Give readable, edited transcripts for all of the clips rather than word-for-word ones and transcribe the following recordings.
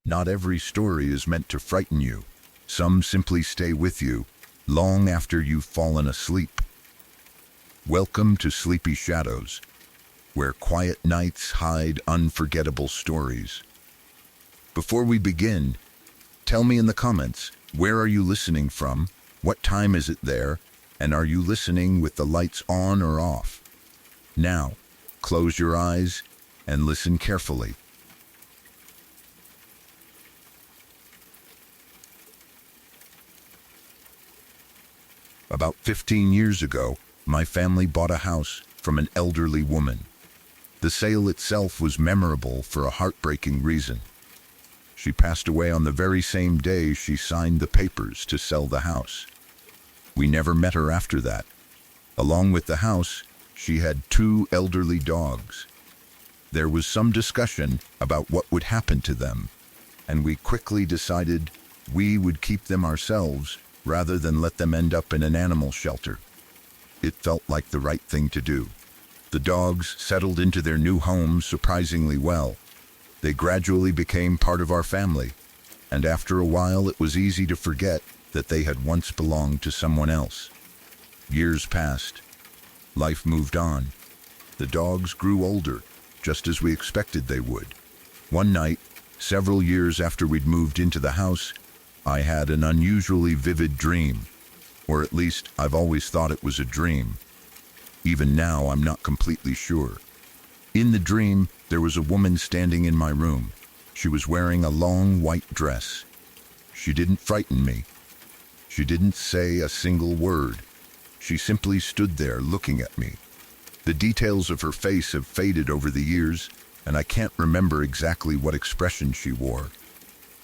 Not every story is meant to frighten you. Some simply stay with you long after you've fallen asleep. Welcome to Sleepy Shadows, where quiet nights hide unforgettable stories. Before we begin, tell me in the comments, where are you listening from? What time is it there? And are you listening with the lights on or off? Now, close your eyes and listen carefully. About 15 years ago, my family bought a house from an elderly woman. The sale itself was memorable for a heartbreaking reason. She passed away on the very same day she signed the papers to sell the house. We never met her after that. Along with the house, she had 2 elderly dogs. There was some discussion about what would happen to them, and we quickly decided we would keep them ourselves rather than let them end up in an animal shelter. It felt like the right thing to do. The dogs settled into their new home surprisingly well. They gradually became part of our family, and after a while it was easy to forget that they had once belonged to someone else. Years passed. Life moved on. The dogs grew older, just as we expected they would. One night, several years after we'd moved into the house, I had an unusually vivid dream, or at least I've always thought it was a dream. Even now, I'm not completely sure. In the dream, there was a woman standing in my room. She was wearing a long white dress. She didn't frighten me. She didn't say a single word. She simply stood there looking at me. The details of her face have faded over the years, and I can't remember exactly what expression she wore.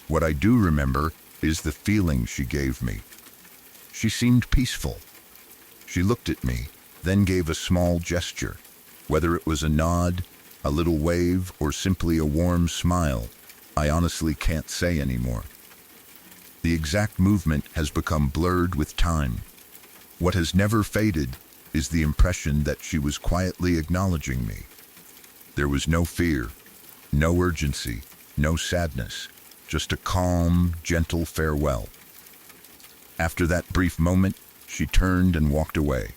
What I do remember is the feeling she gave me. She seemed peaceful. She looked at me, then gave a small gesture. Whether it was a nod, a little wave, or simply a warm smile, I honestly can't say anymore. The exact movement has become blurred with time. What has never faded is the impression that she was quietly acknowledging me. There was no fear, no urgency, no sadness, just a calm, gentle farewell. After that brief moment, she turned and walked away.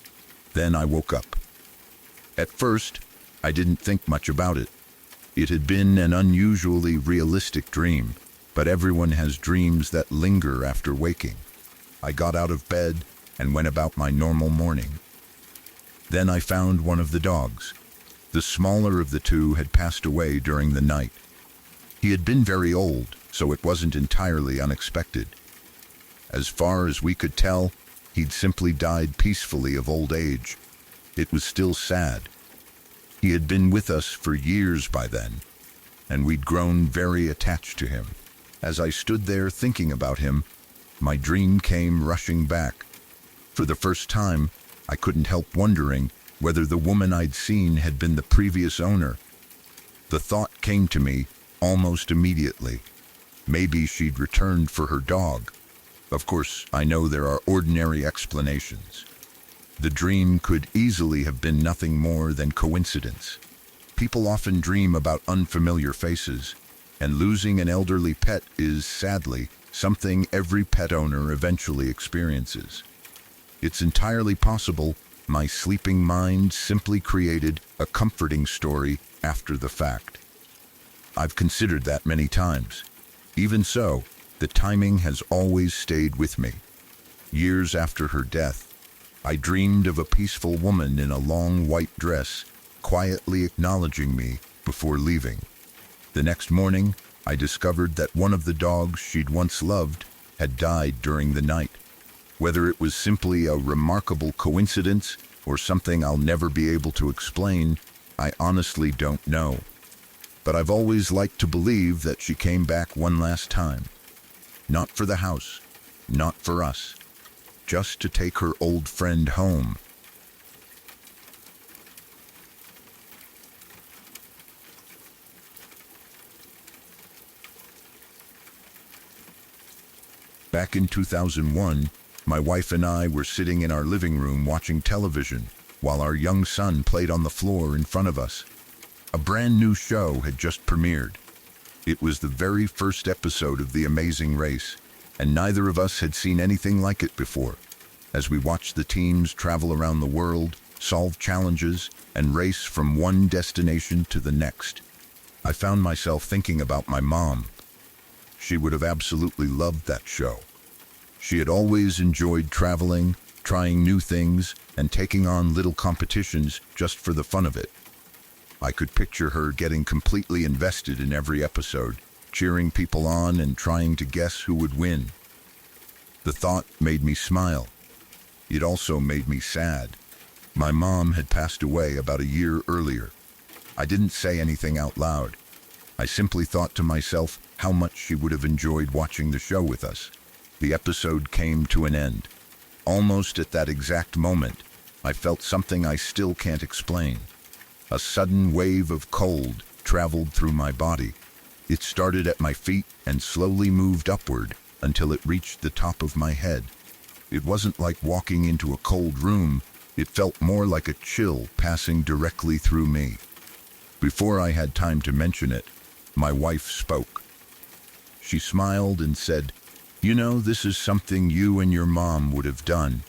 Then I woke up. At first, I didn't think much about it. It had been an unusually realistic dream, but everyone has dreams that linger after waking. I got out of bed and went about my normal morning. Then I found one of the dogs. The smaller of the 2 had passed away during the night. He had been very old, so it wasn't entirely unexpected. As far as we could tell, he'd simply died peacefully of old age. It was still sad. He had been with us for years by then, and we'd grown very attached to him. As I stood there thinking about him, my dream came rushing back. For the first time, I couldn't help wondering whether the woman I'd seen had been the previous owner. The thought came to me almost immediately. Maybe she'd returned for her dog. Of course, I know there are ordinary explanations. The dream could easily have been nothing more than coincidence. People often dream about unfamiliar faces, and losing an elderly pet is, sadly, something every pet owner eventually experiences. It's entirely possible my sleeping mind simply created a comforting story after the fact. I've considered that many times. Even so, the timing has always stayed with me. Years after her death, I dreamed of a peaceful woman in a long white dress, quietly acknowledging me before leaving. The next morning, I discovered that one of the dogs she'd once loved had died during the night. Whether it was simply a remarkable coincidence or something I'll never be able to explain, I honestly don't know. But I've always liked to believe that she came back one last time. Not for the house, not for us, just to take her old friend home. Back in 2001, my wife and I were sitting in our living room watching television while our young son played on the floor in front of us. A brand new show had just premiered. It was the very first episode of The Amazing Race, and neither of us had seen anything like it before. As we watched the teams travel around the world, solve challenges, and race from one destination to the next, I found myself thinking about my mom. She would have absolutely loved that show. She had always enjoyed traveling, trying new things, and taking on little competitions just for the fun of it. I could picture her getting completely invested in every episode, cheering people on and trying to guess who would win. The thought made me smile. It also made me sad. My mom had passed away about a year earlier. I didn't say anything out loud. I simply thought to myself how much she would have enjoyed watching the show with us. The episode came to an end. Almost at that exact moment, I felt something I still can't explain. A sudden wave of cold traveled through my body. It started at my feet and slowly moved upward until it reached the top of my head. It wasn't like walking into a cold room. It felt more like a chill passing directly through me. Before I had time to mention it, my wife spoke. She smiled and said, "You know, this is something you and your mom would have done,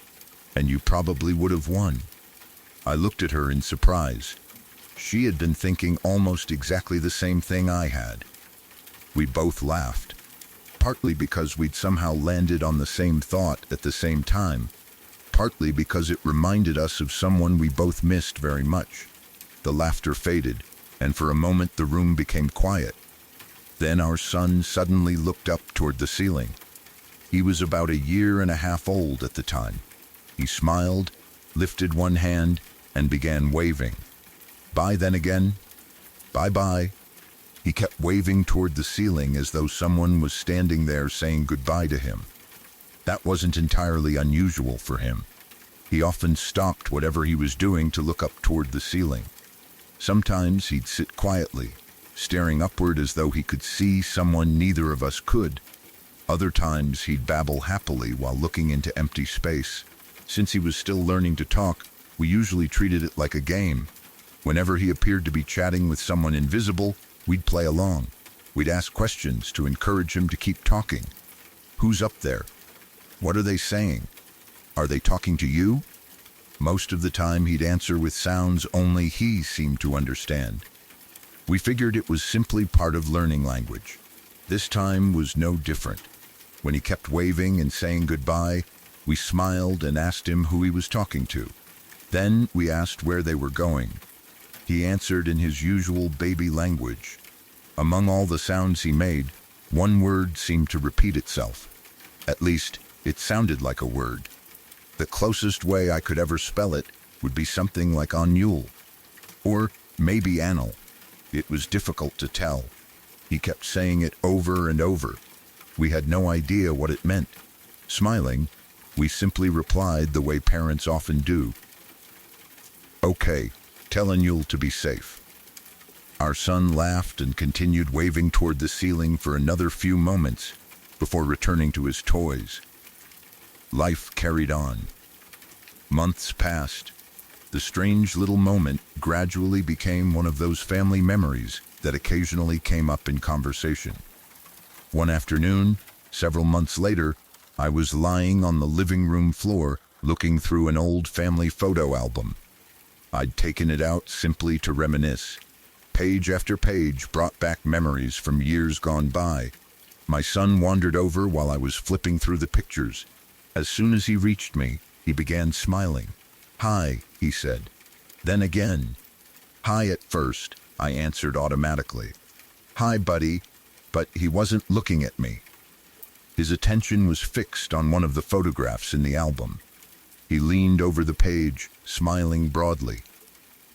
and you probably would have won." I looked at her in surprise. She had been thinking almost exactly the same thing I had. We both laughed, partly because we'd somehow landed on the same thought at the same time, partly because it reminded us of someone we both missed very much. The laughter faded, and for a moment the room became quiet. Then our son suddenly looked up toward the ceiling. He was about a year and a half old at the time. He smiled, lifted one hand, and began waving. "Bye then again. Bye-bye." He kept waving toward the ceiling as though someone was standing there saying goodbye to him. That wasn't entirely unusual for him. He often stopped whatever he was doing to look up toward the ceiling. Sometimes he'd sit quietly, staring upward as though he could see someone neither of us could. Other times he'd babble happily while looking into empty space. Since he was still learning to talk, we usually treated it like a game. Whenever he appeared to be chatting with someone invisible, we'd play along. We'd ask questions to encourage him to keep talking. "Who's up there? What are they saying? Are they talking to you?" Most of the time he'd answer with sounds only he seemed to understand. We figured it was simply part of learning language. This time was no different. When he kept waving and saying goodbye, we smiled and asked him who he was talking to. Then we asked where they were going. He answered in his usual baby language. Among all the sounds he made, one word seemed to repeat itself. At least, it sounded like a word. The closest way I could ever spell it would be something like Anul, or maybe Anil. It was difficult to tell. He kept saying it over and over. We had no idea what it meant. Smiling, we simply replied the way parents often do. "Okay, tell Anul to be safe." Our son laughed and continued waving toward the ceiling for another few moments before returning to his toys. Life carried on. Months passed. The strange little moment gradually became one of those family memories that occasionally came up in conversation. One afternoon, several months later, I was lying on the living room floor looking through an old family photo album. I'd taken it out simply to reminisce. Page after page brought back memories from years gone by. My son wandered over while I was flipping through the pictures. As soon as he reached me, he began smiling. "Hi," he said. Then again. "Hi" at first, I answered automatically. "Hi, buddy," but he wasn't looking at me. His attention was fixed on one of the photographs in the album. He leaned over the page, smiling broadly.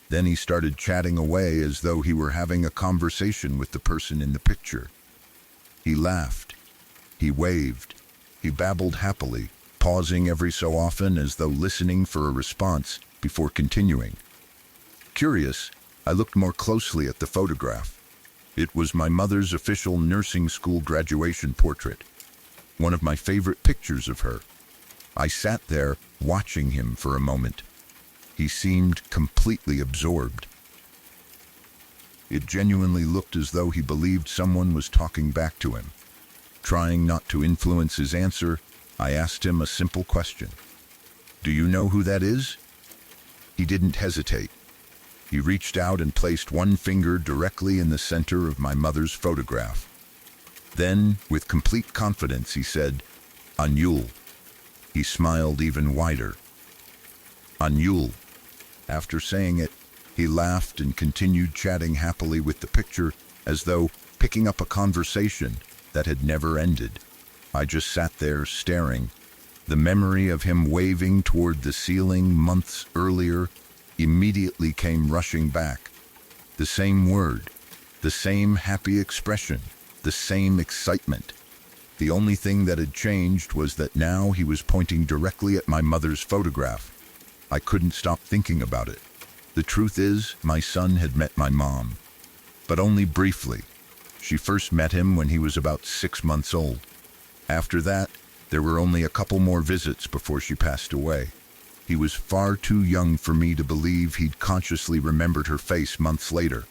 Then he started chatting away as though he were having a conversation with the person in the picture. He laughed. He waved. He babbled happily, pausing every so often as though listening for a response before continuing. Curious, I looked more closely at the photograph. It was my mother's official nursing school graduation portrait, one of my favorite pictures of her. I sat there, watching him for a moment. He seemed completely absorbed. It genuinely looked as though he believed someone was talking back to him. Trying not to influence his answer, I asked him a simple question. "Do you know who that is?" He didn't hesitate. He reached out and placed one finger directly in the center of my mother's photograph. Then, with complete confidence, he said, "Anul." He smiled even wider. "Anul." After saying it, he laughed and continued chatting happily with the picture, as though picking up a conversation that had never ended. I just sat there staring. The memory of him waving toward the ceiling months earlier immediately came rushing back. The same word, the same happy expression, the same excitement. The only thing that had changed was that now he was pointing directly at my mother's photograph. I couldn't stop thinking about it. The truth is, my son had met my mom, but only briefly. She first met him when he was about 6 months old. After that, there were only a couple more visits before she passed away. He was far too young for me to believe he'd consciously remembered her face months later.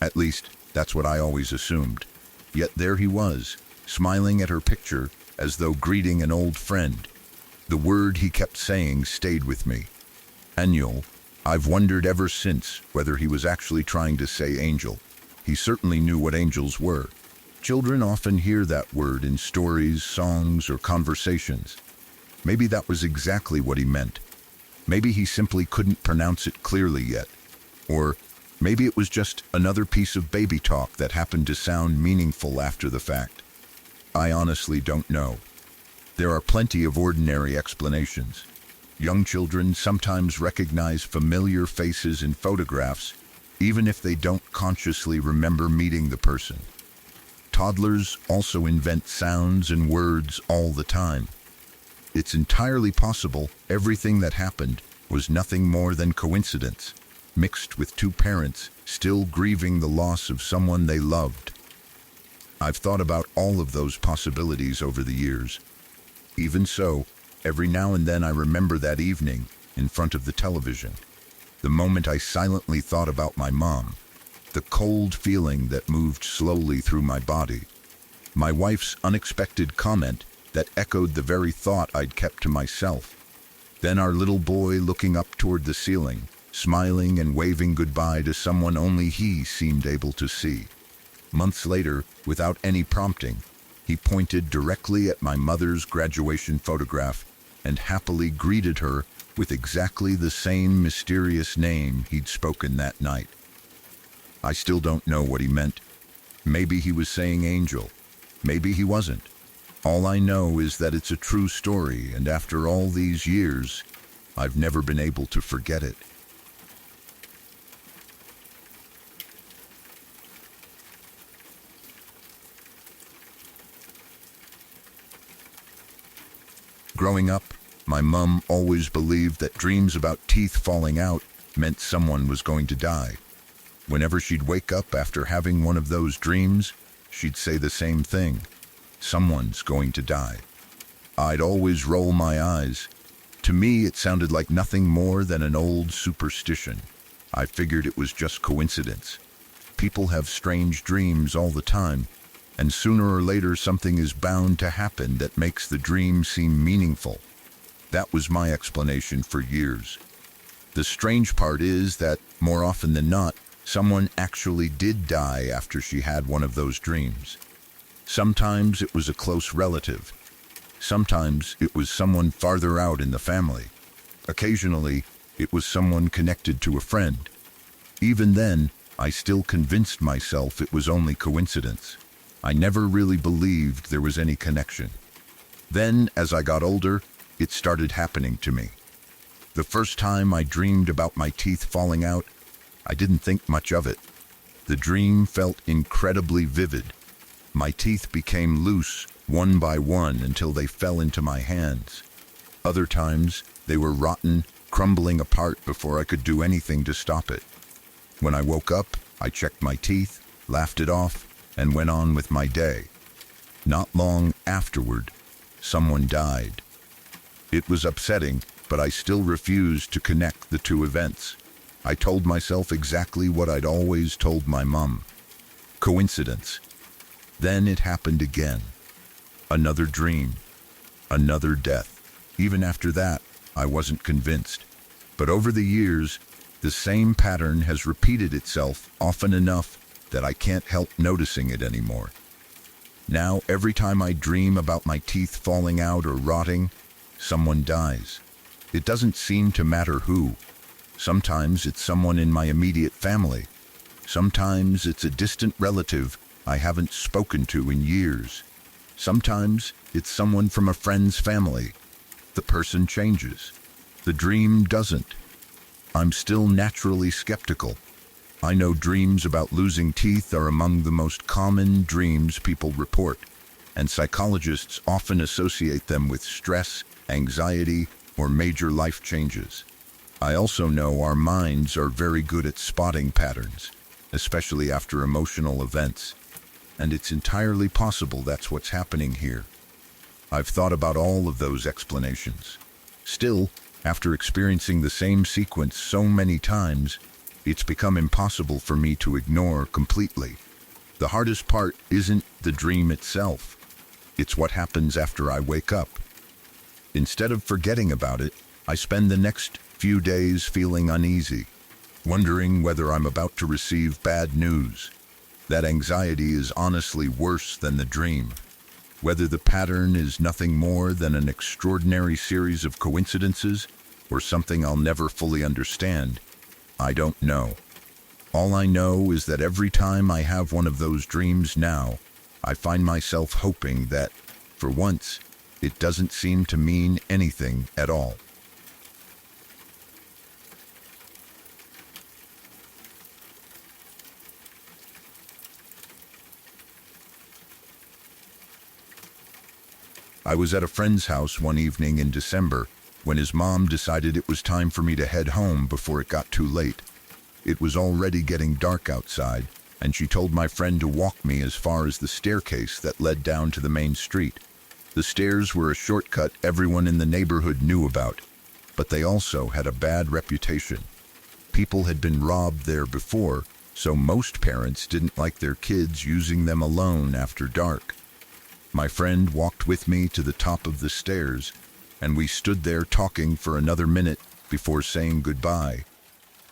At least, that's what I always assumed. Yet there he was, smiling at her picture as though greeting an old friend. The word he kept saying stayed with me. Anul. I've wondered ever since whether he was actually trying to say angel. He certainly knew what angels were. Children often hear that word in stories, songs, or conversations. Maybe that was exactly what he meant. Maybe he simply couldn't pronounce it clearly yet. Or maybe it was just another piece of baby talk that happened to sound meaningful after the fact. I honestly don't know. There are plenty of ordinary explanations. Young children sometimes recognize familiar faces in photographs, even if they don't consciously remember meeting the person. Toddlers also invent sounds and words all the time. It's entirely possible everything that happened was nothing more than coincidence, mixed with two parents still grieving the loss of someone they loved. I've thought about all of those possibilities over the years. Even so, every now and then I remember that evening in front of the television. The moment I silently thought about my mom. The cold feeling that moved slowly through my body. My wife's unexpected comment that echoed the very thought I'd kept to myself. Then our little boy looking up toward the ceiling, smiling and waving goodbye to someone only he seemed able to see. Months later, without any prompting, he pointed directly at my mother's graduation photograph and happily greeted her with exactly the same mysterious name he'd spoken that night. I still don't know what he meant. Maybe he was saying angel. Maybe he wasn't. All I know is that it's a true story, and after all these years, I've never been able to forget it. Growing up, my mom always believed that dreams about teeth falling out meant someone was going to die. Whenever she'd wake up after having one of those dreams, she'd say the same thing. Someone's going to die. I'd always roll my eyes. To me, it sounded like nothing more than an old superstition. I figured it was just coincidence. People have strange dreams all the time, and sooner or later something is bound to happen that makes the dream seem meaningful. That was my explanation for years. The strange part is that, more often than not, someone actually did die after she had one of those dreams. Sometimes it was a close relative. Sometimes it was someone farther out in the family. Occasionally, it was someone connected to a friend. Even then, I still convinced myself it was only coincidence. I never really believed there was any connection. Then, as I got older, it started happening to me. The first time I dreamed about my teeth falling out, I didn't think much of it. The dream felt incredibly vivid. My teeth became loose, one by one, until they fell into my hands. Other times, they were rotten, crumbling apart before I could do anything to stop it. When I woke up, I checked my teeth, laughed it off, and went on with my day. Not long afterward, someone died. It was upsetting, but I still refused to connect the two events. I told myself exactly what I'd always told my mum. Coincidence. Then it happened again. Another dream. Another death. Even after that, I wasn't convinced. But over the years, the same pattern has repeated itself often enough that I can't help noticing it anymore. Now, every time I dream about my teeth falling out or rotting, someone dies. It doesn't seem to matter who. Sometimes it's someone in my immediate family. Sometimes it's a distant relative I haven't spoken to in years. Sometimes it's someone from a friend's family. The person changes. The dream doesn't. I'm still naturally skeptical. I know dreams about losing teeth are among the most common dreams people report, and psychologists often associate them with stress, anxiety, or major life changes. I also know our minds are very good at spotting patterns, especially after emotional events, and it's entirely possible that's what's happening here. I've thought about all of those explanations. Still, after experiencing the same sequence so many times, it's become impossible for me to ignore completely. The hardest part isn't the dream itself. It's what happens after I wake up. Instead of forgetting about it, I spend the next few days feeling uneasy, wondering whether I'm about to receive bad news. That anxiety is honestly worse than the dream. Whether the pattern is nothing more than an extraordinary series of coincidences or something I'll never fully understand, I don't know. All I know is that every time I have one of those dreams now, I find myself hoping that, for once, it doesn't seem to mean anything at all. I was at a friend's house one evening in December when his mom decided it was time for me to head home before it got too late. It was already getting dark outside, and she told my friend to walk me as far as the staircase that led down to the main street. The stairs were a shortcut everyone in the neighborhood knew about, but they also had a bad reputation. People had been robbed there before, so most parents didn't like their kids using them alone after dark. My friend walked with me to the top of the stairs, and we stood there talking for another minute before saying goodbye.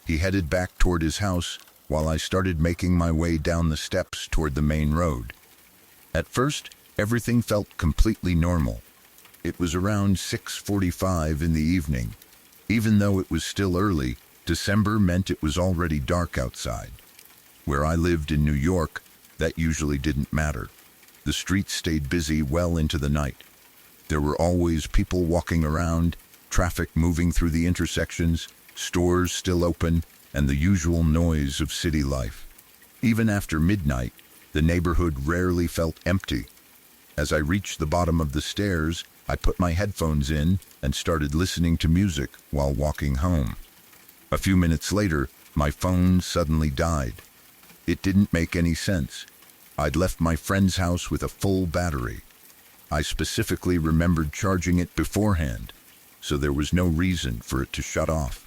He headed back toward his house while I started making my way down the steps toward the main road. At first, everything felt completely normal. It was around 6:45 in the evening. Even though it was still early, December meant it was already dark outside. Where I lived in New York, that usually didn't matter. The streets stayed busy well into the night. There were always people walking around, traffic moving through the intersections, stores still open, and the usual noise of city life. Even after midnight, the neighborhood rarely felt empty. As I reached the bottom of the stairs, I put my headphones in and started listening to music while walking home. A few minutes later, my phone suddenly died. It didn't make any sense. I'd left my friend's house with a full battery. I specifically remembered charging it beforehand, so there was no reason for it to shut off.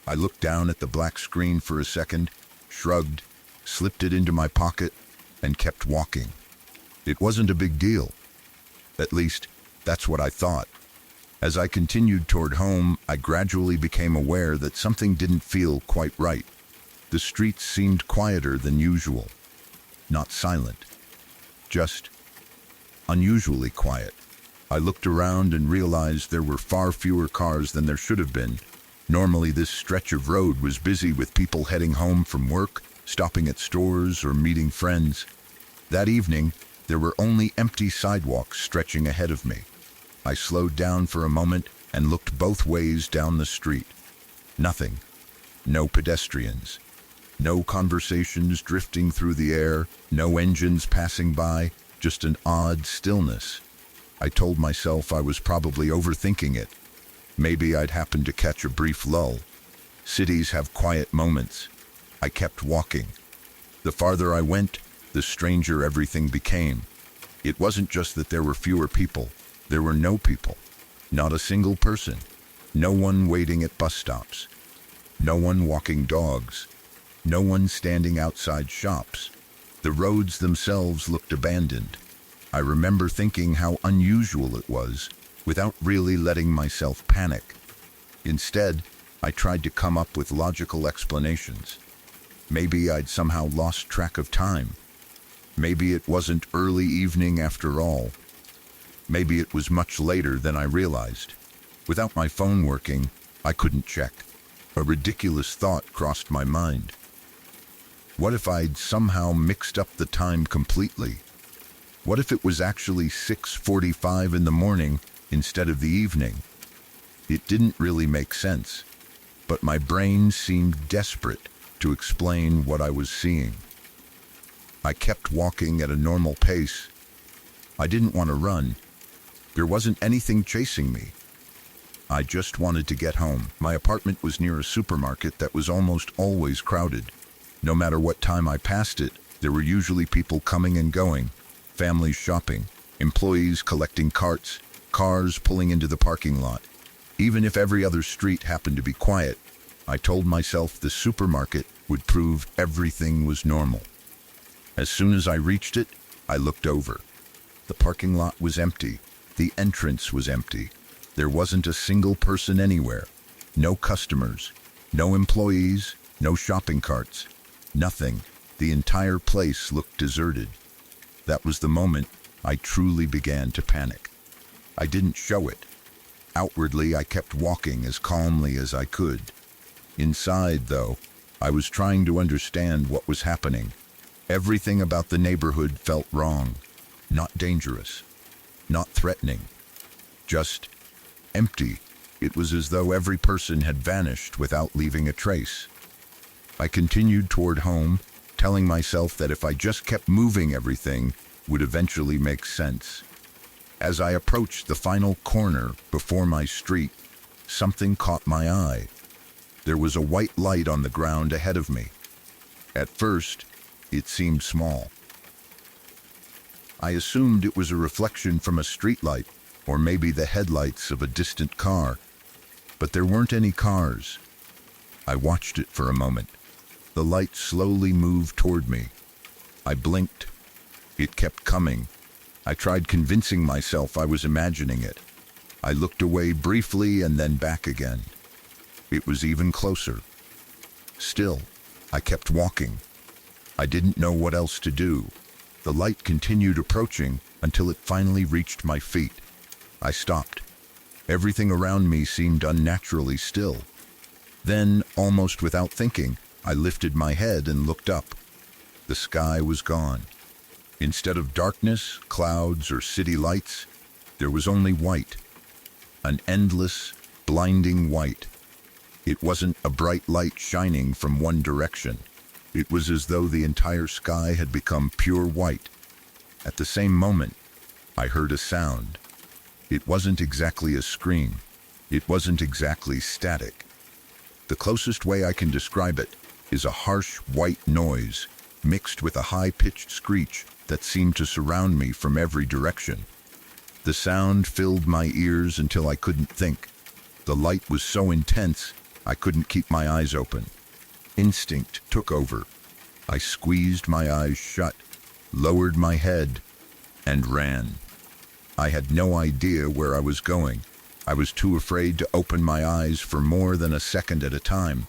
I looked down at the black screen for a second, shrugged, slipped it into my pocket, and kept walking. It wasn't a big deal. At least, that's what I thought. As I continued toward home, I gradually became aware that something didn't feel quite right. The streets seemed quieter than usual. Not silent, just unusually quiet. I looked around and realized there were far fewer cars than there should have been. Normally, this stretch of road was busy with people heading home from work, stopping at stores, or meeting friends. That evening, there were only empty sidewalks stretching ahead of me. I slowed down for a moment and looked both ways down the street. Nothing. No pedestrians. No conversations drifting through the air, no engines passing by, just an odd stillness. I told myself I was probably overthinking it. Maybe I'd happened to catch a brief lull. Cities have quiet moments. I kept walking. The farther I went, the stranger everything became. It wasn't just that there were fewer people. There were no people. Not a single person. No one waiting at bus stops. No one walking dogs. No one standing outside shops. The roads themselves looked abandoned. I remember thinking how unusual it was, without really letting myself panic. Instead, I tried to come up with logical explanations. Maybe I'd somehow lost track of time. Maybe it wasn't early evening after all. Maybe it was much later than I realized. Without my phone working, I couldn't check. A ridiculous thought crossed my mind. What if I'd somehow mixed up the time completely? What if it was actually 6:45 in the morning instead of the evening? It didn't really make sense, but my brain seemed desperate to explain what I was seeing. I kept walking at a normal pace. I didn't want to run. There wasn't anything chasing me. I just wanted to get home. My apartment was near a supermarket that was almost always crowded. No matter what time I passed it, there were usually people coming and going, families shopping, employees collecting carts, cars pulling into the parking lot. Even if every other street happened to be quiet, I told myself the supermarket would prove everything was normal. As soon as I reached it, I looked over. The parking lot was empty. The entrance was empty. There wasn't a single person anywhere. No customers, no employees, no shopping carts. Nothing. The entire place looked deserted. That was the moment I truly began to panic. I didn't show it. Outwardly, I kept walking as calmly as I could. Inside, though, I was trying to understand what was happening. Everything about the neighborhood felt wrong. Not dangerous. Not threatening. Just empty. It was as though every person had vanished without leaving a trace. I continued toward home, telling myself that if I just kept moving, everything would eventually make sense. As I approached the final corner before my street, something caught my eye. There was a white light on the ground ahead of me. At first, it seemed small. I assumed it was a reflection from a streetlight, or maybe the headlights of a distant car. But there weren't any cars. I watched it for a moment. The light slowly moved toward me. I blinked. It kept coming. I tried convincing myself I was imagining it. I looked away briefly and then back again. It was even closer. Still, I kept walking. I didn't know what else to do. The light continued approaching until it finally reached my feet. I stopped. Everything around me seemed unnaturally still. Then, almost without thinking, I lifted my head and looked up. The sky was gone. Instead of darkness, clouds, or city lights, there was only white. An endless, blinding white. It wasn't a bright light shining from one direction. It was as though the entire sky had become pure white. At the same moment, I heard a sound. It wasn't exactly a scream. It wasn't exactly static. The closest way I can describe it is a harsh white noise mixed with a high-pitched screech that seemed to surround me from every direction. The sound filled my ears until I couldn't think. The light was so intense, I couldn't keep my eyes open. Instinct took over. I squeezed my eyes shut, lowered my head, and ran. I had no idea where I was going. I was too afraid to open my eyes for more than a second at a time.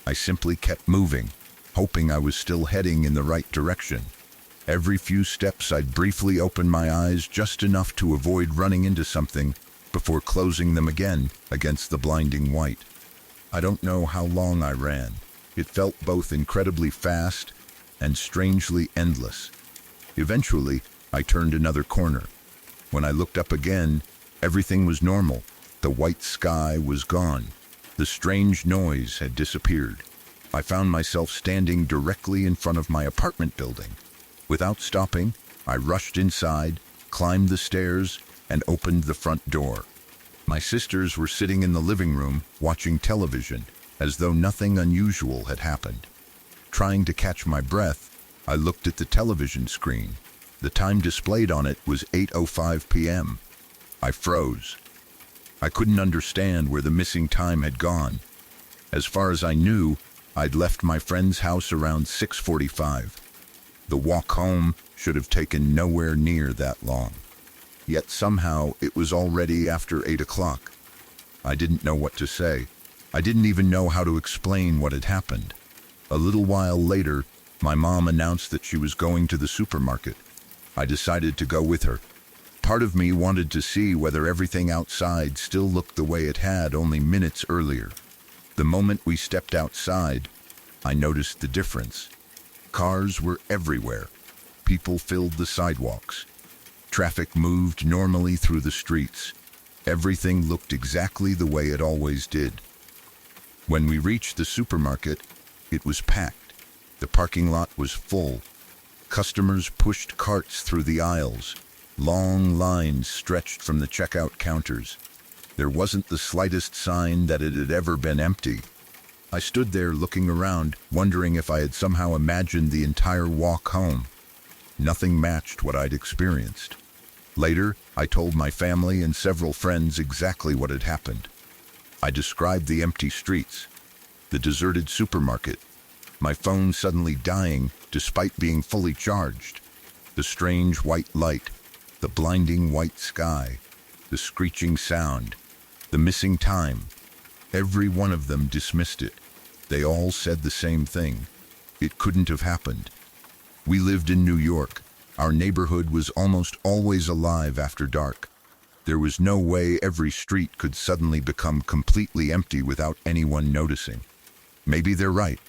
I simply kept moving, hoping I was still heading in the right direction. Every few steps I'd briefly open my eyes just enough to avoid running into something before closing them again against the blinding white. I don't know how long I ran. It felt both incredibly fast and strangely endless. Eventually, I turned another corner. When I looked up again, everything was normal. The white sky was gone. The strange noise had disappeared. I found myself standing directly in front of my apartment building. Without stopping, I rushed inside, climbed the stairs, and opened the front door. My sisters were sitting in the living room, watching television, as though nothing unusual had happened. Trying to catch my breath, I looked at the television screen. The time displayed on it was 8:05 p.m. I froze. I couldn't understand where the missing time had gone. As far as I knew, I'd left my friend's house around 6:45. The walk home should have taken nowhere near that long. Yet somehow it was already after 8 o'clock. I didn't know what to say. I didn't even know how to explain what had happened. A little while later, my mom announced that she was going to the supermarket. I decided to go with her. Part of me wanted to see whether everything outside still looked the way it had only minutes earlier. The moment we stepped outside, I noticed the difference. Cars were everywhere. People filled the sidewalks. Traffic moved normally through the streets. Everything looked exactly the way it always did. When we reached the supermarket, it was packed. The parking lot was full. Customers pushed carts through the aisles. Long lines stretched from the checkout counters. There wasn't the slightest sign that it had ever been empty. I stood there looking around, wondering if I had somehow imagined the entire walk home. Nothing matched what I'd experienced. Later, I told my family and several friends exactly what had happened. I described the empty streets, the deserted supermarket, my phone suddenly dying despite being fully charged, the strange white light, the blinding white sky, the screeching sound, the missing time. Every one of them dismissed it. They all said the same thing. It couldn't have happened. We lived in New York. Our neighborhood was almost always alive after dark. There was no way every street could suddenly become completely empty without anyone noticing. Maybe they're right.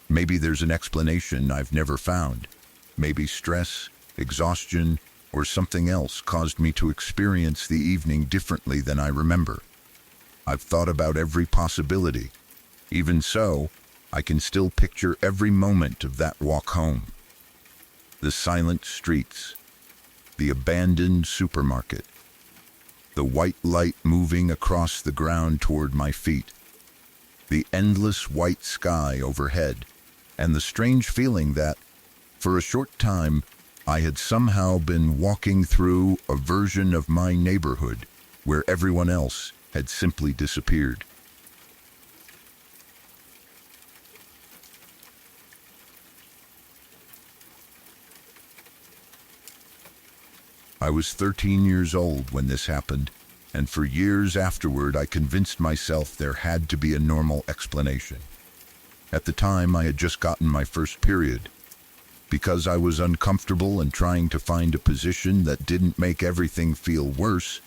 Maybe there's an explanation I've never found. Maybe stress, exhaustion, or something else caused me to experience the evening differently than I remember. I've thought about every possibility. Even so, I can still picture every moment of that walk home. The silent streets, the abandoned supermarket, the white light moving across the ground toward my feet, the endless white sky overhead, and the strange feeling that, for a short time, I had somehow been walking through a version of my neighborhood where everyone else had simply disappeared. I was 13 years old when this happened, and for years afterward I convinced myself there had to be a normal explanation. At the time, I had just gotten my first period. Because I was uncomfortable and trying to find a position that didn't make everything feel worse,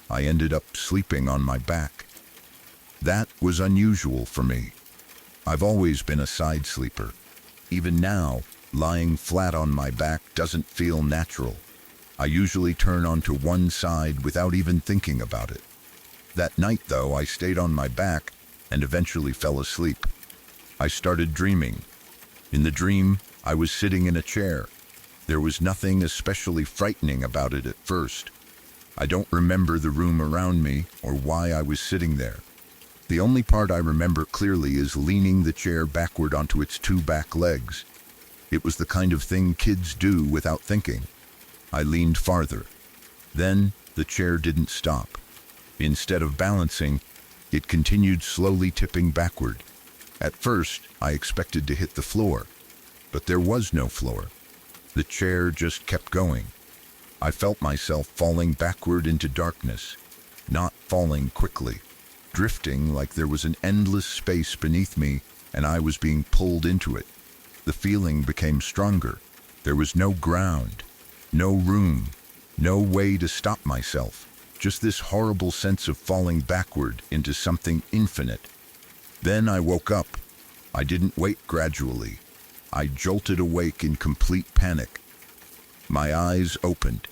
I ended up sleeping on my back. That was unusual for me. I've always been a side sleeper. Even now, lying flat on my back doesn't feel natural. I usually turn onto one side without even thinking about it. That night, though, I stayed on my back and eventually fell asleep. I started dreaming. In the dream, I was sitting in a chair. There was nothing especially frightening about it at first. I don't remember the room around me or why I was sitting there. The only part I remember clearly is leaning the chair backward onto its two back legs. It was the kind of thing kids do without thinking. I leaned farther. Then the chair didn't stop. Instead of balancing, it continued slowly tipping backward. At first, I expected to hit the floor, but there was no floor. The chair just kept going. I felt myself falling backward into darkness, not falling quickly, drifting like there was an endless space beneath me and I was being pulled into it. The feeling became stronger. There was no ground, no room, no way to stop myself. Just this horrible sense of falling backward into something infinite. Then I woke up. I didn't wake gradually. I jolted awake in complete panic. My eyes opened,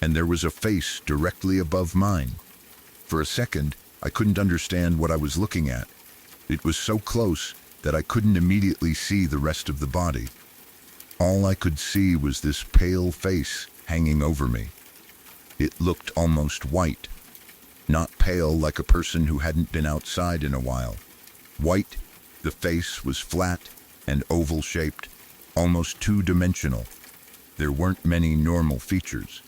and there was a face directly above mine. For a second, I couldn't understand what I was looking at. It was so close that I couldn't immediately see the rest of the body. All I could see was this pale face hanging over me. It looked almost white, not pale like a person who hadn't been outside in a while. White, the face was flat and oval-shaped, almost two-dimensional. There weren't many normal features.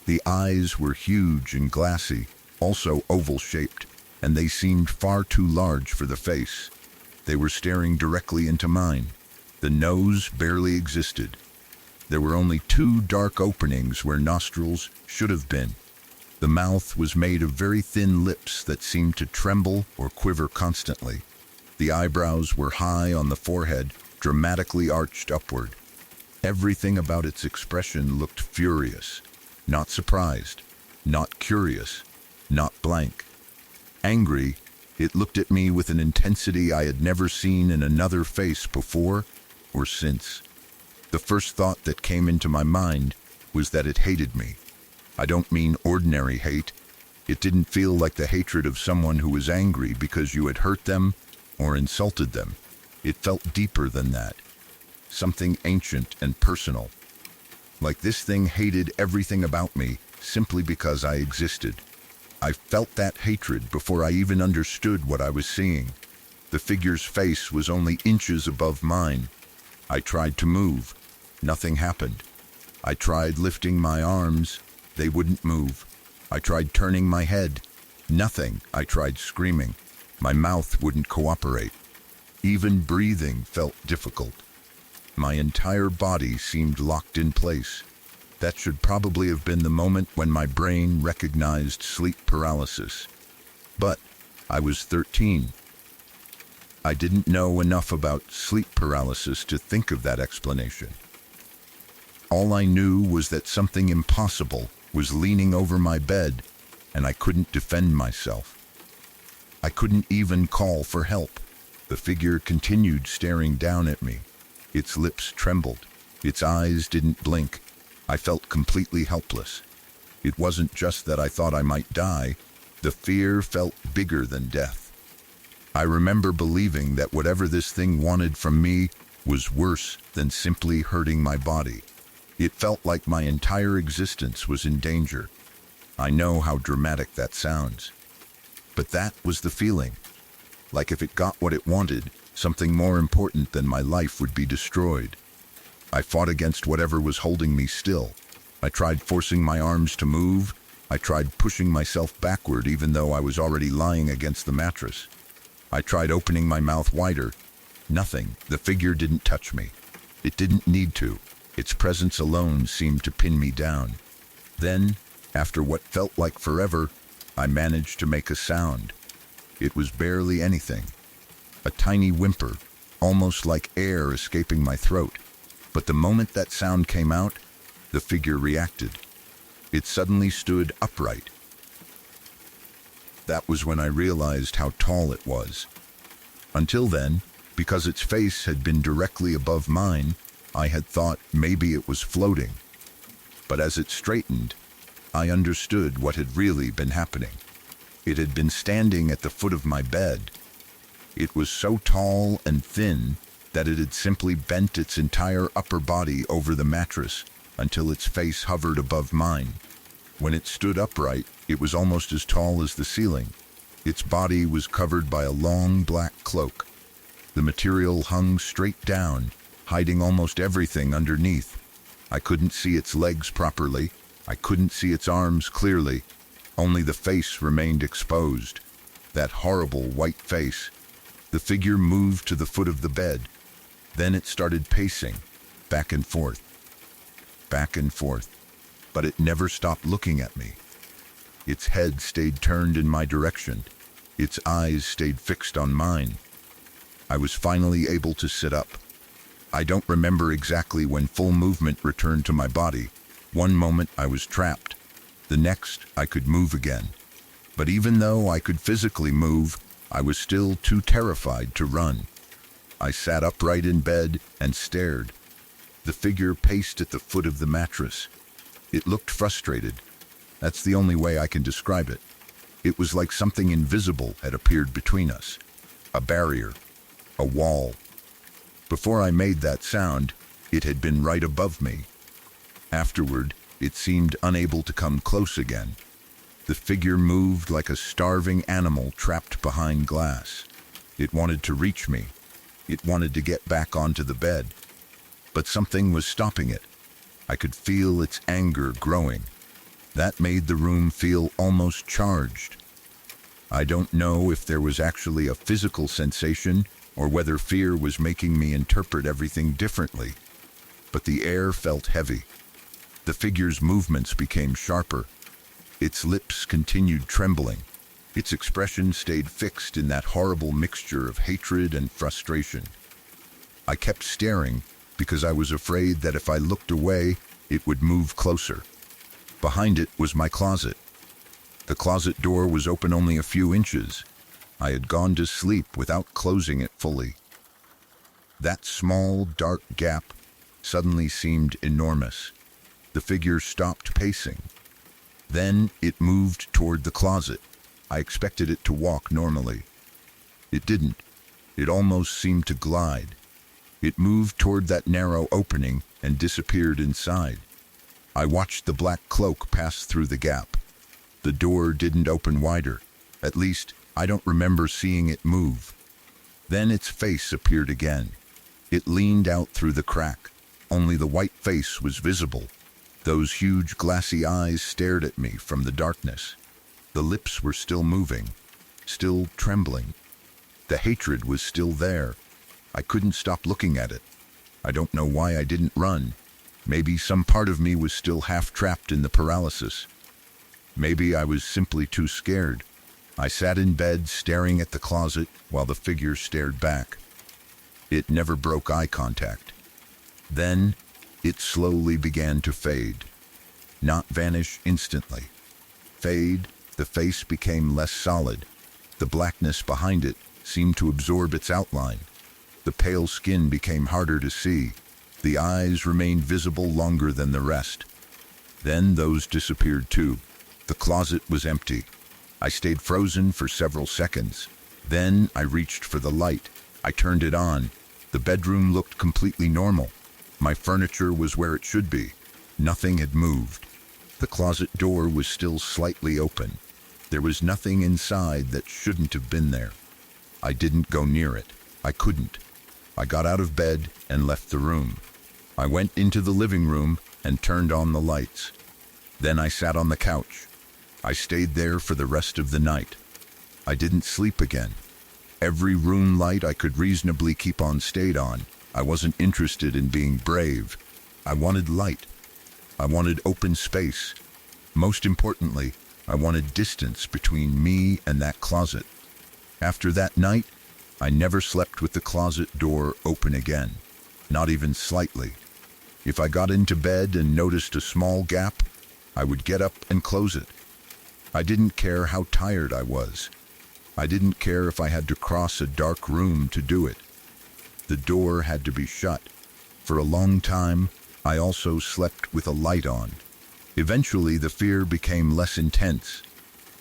The eyes were huge and glassy, also oval-shaped, and they seemed far too large for the face. They were staring directly into mine. The nose barely existed. There were only two dark openings where nostrils should have been. The mouth was made of very thin lips that seemed to tremble or quiver constantly. The eyebrows were high on the forehead, dramatically arched upward. Everything about its expression looked furious, not surprised, not curious, not blank. Angry, it looked at me with an intensity I had never seen in another face before or since. The first thought that came into my mind was that it hated me. I don't mean ordinary hate. It didn't feel like the hatred of someone who was angry because you had hurt them or insulted them. It felt deeper than that. Something ancient and personal. Like this thing hated everything about me simply because I existed. I felt that hatred before I even understood what I was seeing. The figure's face was only inches above mine. I tried to move. Nothing happened. I tried lifting my arms. They wouldn't move. I tried turning my head. Nothing. I tried screaming. My mouth wouldn't cooperate. Even breathing felt difficult. My entire body seemed locked in place. That should probably have been the moment when my brain recognized sleep paralysis. But I was 13. I didn't know enough about sleep paralysis to think of that explanation. All I knew was that something impossible was leaning over my bed, and I couldn't defend myself. I couldn't even call for help. The figure continued staring down at me. Its lips trembled. Its eyes didn't blink. I felt completely helpless. It wasn't just that I thought I might die. The fear felt bigger than death. I remember believing that whatever this thing wanted from me was worse than simply hurting my body. It felt like my entire existence was in danger. I know how dramatic that sounds. But that was the feeling. Like if it got what it wanted, something more important than my life would be destroyed. I fought against whatever was holding me still. I tried forcing my arms to move. I tried pushing myself backward even though I was already lying against the mattress. I tried opening my mouth wider. Nothing. The figure didn't touch me. It didn't need to. Its presence alone seemed to pin me down. Then, after what felt like forever, I managed to make a sound. It was barely anything. A tiny whimper, almost like air escaping my throat. But the moment that sound came out, the figure reacted. It suddenly stood upright. That was when I realized how tall it was. Until then, because its face had been directly above mine, I had thought maybe it was floating. But as it straightened, I understood what had really been happening. It had been standing at the foot of my bed. It was so tall and thin that it had simply bent its entire upper body over the mattress until its face hovered above mine. When it stood upright, it was almost as tall as the ceiling. Its body was covered by a long black cloak. The material hung straight down, hiding almost everything underneath. I couldn't see its legs properly. I couldn't see its arms clearly. Only the face remained exposed. That horrible white face. The figure moved to the foot of the bed. Then it started pacing, back and forth. But it never stopped looking at me. Its head stayed turned in my direction. Its eyes stayed fixed on mine. I was finally able to sit up. I don't remember exactly when full movement returned to my body. One moment I was trapped. The next I could move again. But even though I could physically move, I was still too terrified to run. I sat upright in bed and stared. The figure paced at the foot of the mattress. It looked frustrated. That's the only way I can describe it. It was like something invisible had appeared between us. A barrier. A wall. Before I made that sound, it had been right above me. Afterward, it seemed unable to come close again. The figure moved like a starving animal trapped behind glass. It wanted to reach me. It wanted to get back onto the bed. But something was stopping it. I could feel its anger growing. That made the room feel almost charged. I don't know if there was actually a physical sensation or whether fear was making me interpret everything differently. But the air felt heavy. The figure's movements became sharper. Its lips continued trembling. Its expression stayed fixed in that horrible mixture of hatred and frustration. I kept staring because I was afraid that if I looked away, it would move closer. Behind it was my closet. The closet door was open only a few inches. I had gone to sleep without closing it fully. That small, dark gap suddenly seemed enormous. The figure stopped pacing. Then it moved toward the closet. I expected it to walk normally. It didn't. It almost seemed to glide. It moved toward that narrow opening and disappeared inside. I watched the black cloak pass through the gap. The door didn't open wider. At least, I don't remember seeing it move. Then its face appeared again. It leaned out through the crack. Only the white face was visible. Those huge glassy eyes stared at me from the darkness. The lips were still moving, still trembling. The hatred was still there. I couldn't stop looking at it. I don't know why I didn't run. Maybe some part of me was still half trapped in the paralysis. Maybe I was simply too scared. I sat in bed staring at the closet while the figure stared back. It never broke eye contact. Then, it slowly began to fade. Not vanish instantly. Fade, the face became less solid. The blackness behind it seemed to absorb its outline. The pale skin became harder to see. The eyes remained visible longer than the rest. Then those disappeared too. The closet was empty. I stayed frozen for several seconds. Then I reached for the light. I turned it on. The bedroom looked completely normal. My furniture was where it should be. Nothing had moved. The closet door was still slightly open. There was nothing inside that shouldn't have been there. I didn't go near it. I couldn't. I got out of bed and left the room. I went into the living room and turned on the lights. Then I sat on the couch. I stayed there for the rest of the night. I didn't sleep again. Every room light I could reasonably keep on stayed on. I wasn't interested in being brave. I wanted light. I wanted open space. Most importantly, I wanted distance between me and that closet. After that night, I never slept with the closet door open again, not even slightly. If I got into bed and noticed a small gap, I would get up and close it. I didn't care how tired I was. I didn't care if I had to cross a dark room to do it. The door had to be shut. For a long time, I also slept with a light on. Eventually, the fear became less intense.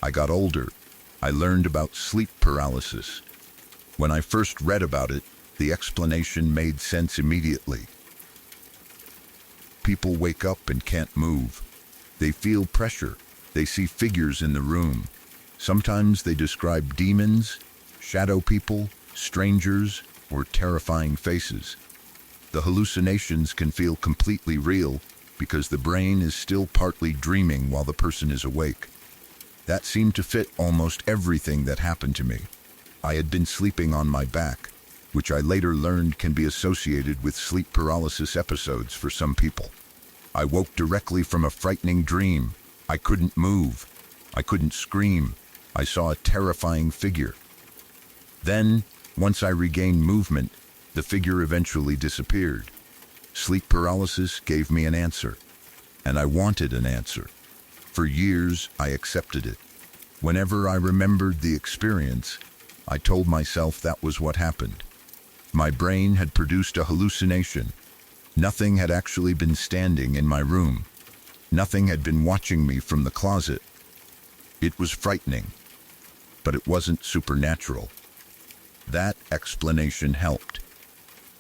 I got older. I learned about sleep paralysis. When I first read about it, the explanation made sense immediately. People wake up and can't move. They feel pressure. They see figures in the room. Sometimes they describe demons, shadow people, strangers, or terrifying faces. The hallucinations can feel completely real because the brain is still partly dreaming while the person is awake. That seemed to fit almost everything that happened to me. I had been sleeping on my back, which I later learned can be associated with sleep paralysis episodes for some people. I woke directly from a frightening dream. I couldn't move. I couldn't scream. I saw a terrifying figure. Then, once I regained movement, the figure eventually disappeared. Sleep paralysis gave me an answer, and I wanted an answer. For years, I accepted it. Whenever I remembered the experience, I told myself that was what happened. My brain had produced a hallucination. Nothing had actually been standing in my room. Nothing had been watching me from the closet. It was frightening, but it wasn't supernatural. That explanation helped.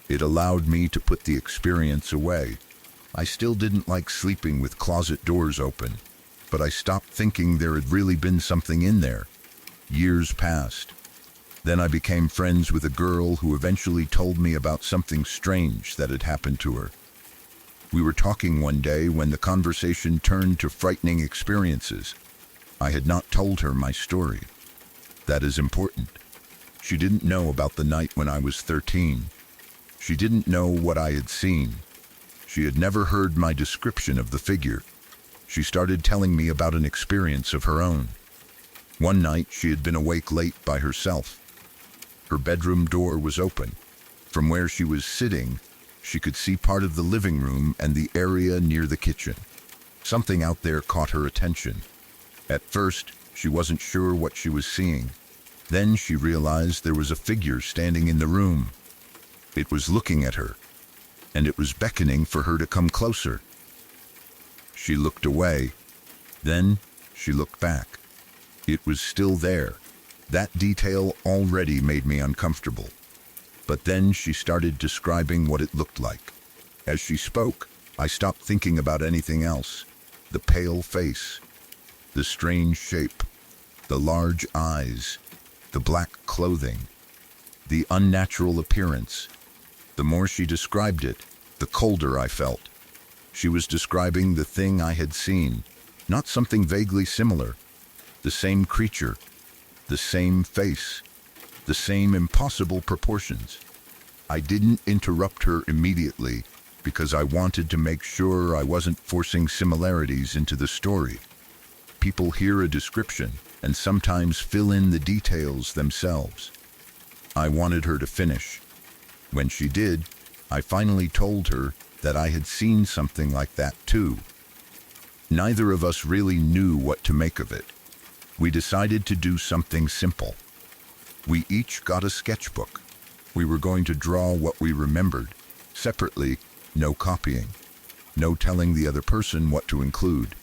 It allowed me to put the experience away. I still didn't like sleeping with closet doors open, but I stopped thinking there had really been something in there. Years passed. Then I became friends with a girl who eventually told me about something strange that had happened to her. We were talking one day when the conversation turned to frightening experiences. I had not told her my story. That is important. She didn't know about the night when I was 13. She didn't know what I had seen. She had never heard my description of the figure. She started telling me about an experience of her own. One night, she had been awake late by herself. Her bedroom door was open. From where she was sitting, she could see part of the living room and the area near the kitchen. Something out there caught her attention. At first, she wasn't sure what she was seeing. Then she realized there was a figure standing in the room. It was looking at her, and it was beckoning for her to come closer. She looked away. Then she looked back. It was still there. That detail already made me uncomfortable. But then she started describing what it looked like. As she spoke, I stopped thinking about anything else. The pale face, the strange shape, the large eyes, the black clothing, the unnatural appearance. The more she described it, the colder I felt. She was describing the thing I had seen, not something vaguely similar. The same creature, the same face, the same impossible proportions. I didn't interrupt her immediately because I wanted to make sure I wasn't forcing similarities into the story. People hear a description and sometimes fill in the details themselves. I wanted her to finish. When she did, I finally told her that I had seen something like that too. Neither of us really knew what to make of it. We decided to do something simple. We each got a sketchbook. We were going to draw what we remembered, separately, no copying, no telling the other person what to include.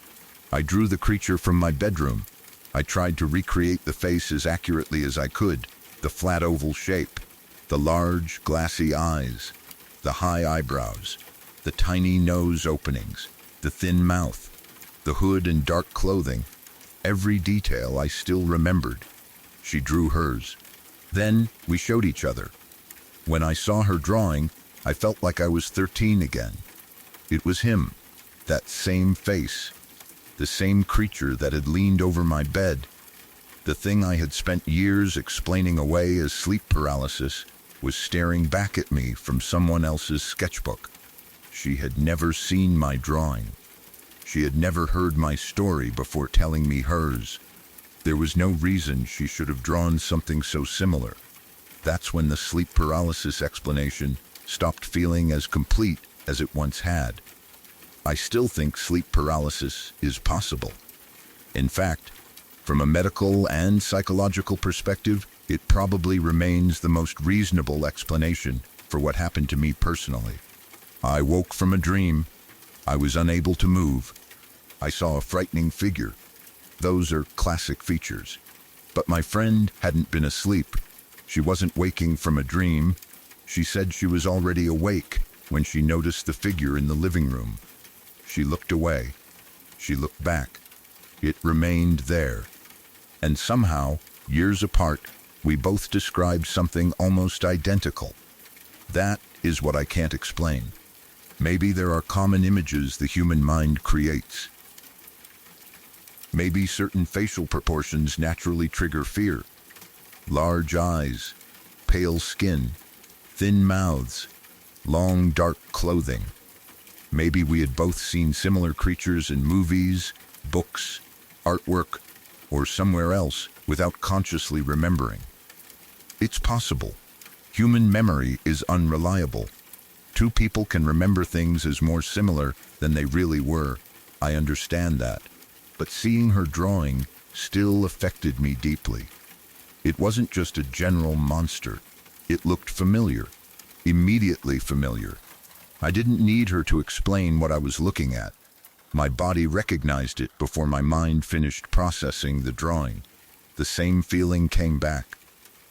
I drew the creature from my bedroom. I tried to recreate the face as accurately as I could, the flat oval shape, the large, glassy eyes, the high eyebrows, the tiny nose openings, the thin mouth, the hood and dark clothing. Every detail I still remembered. She drew hers. Then we showed each other. When I saw her drawing, I felt like I was 13 again. It was him, that same face, the same creature that had leaned over my bed. The thing I had spent years explaining away as sleep paralysis was staring back at me from someone else's sketchbook. She had never seen my drawing. She had never heard my story before telling me hers. There was no reason she should have drawn something so similar. That's when the sleep paralysis explanation stopped feeling as complete as it once had. I still think sleep paralysis is possible. In fact, from a medical and psychological perspective, it probably remains the most reasonable explanation for what happened to me personally. I woke from a dream. I was unable to move. I saw a frightening figure. Those are classic features. But my friend hadn't been asleep. She wasn't waking from a dream. She said she was already awake when she noticed the figure in the living room. She looked away. She looked back. It remained there. And somehow, years apart, we both described something almost identical. That is what I can't explain. Maybe there are common images the human mind creates. Maybe certain facial proportions naturally trigger fear. Large eyes, pale skin, thin mouths, long dark clothing. Maybe we had both seen similar creatures in movies, books, artwork, or somewhere else without consciously remembering. It's possible. Human memory is unreliable. Two people can remember things as more similar than they really were. I understand that. But seeing her drawing still affected me deeply. It wasn't just a general monster. It looked familiar, immediately familiar. I didn't need her to explain what I was looking at. My body recognized it before my mind finished processing the drawing. The same feeling came back,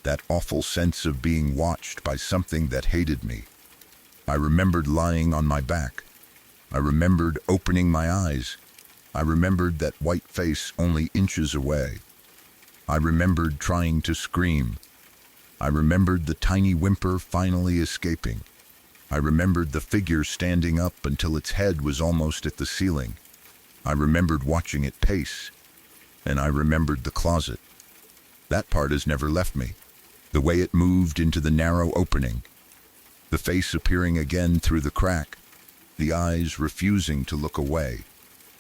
that awful sense of being watched by something that hated me. I remembered lying on my back. I remembered opening my eyes. I remembered that white face only inches away. I remembered trying to scream. I remembered the tiny whimper finally escaping. I remembered the figure standing up until its head was almost at the ceiling. I remembered watching it pace. And I remembered the closet. That part has never left me. The way it moved into the narrow opening, the face appearing again through the crack, the eyes refusing to look away.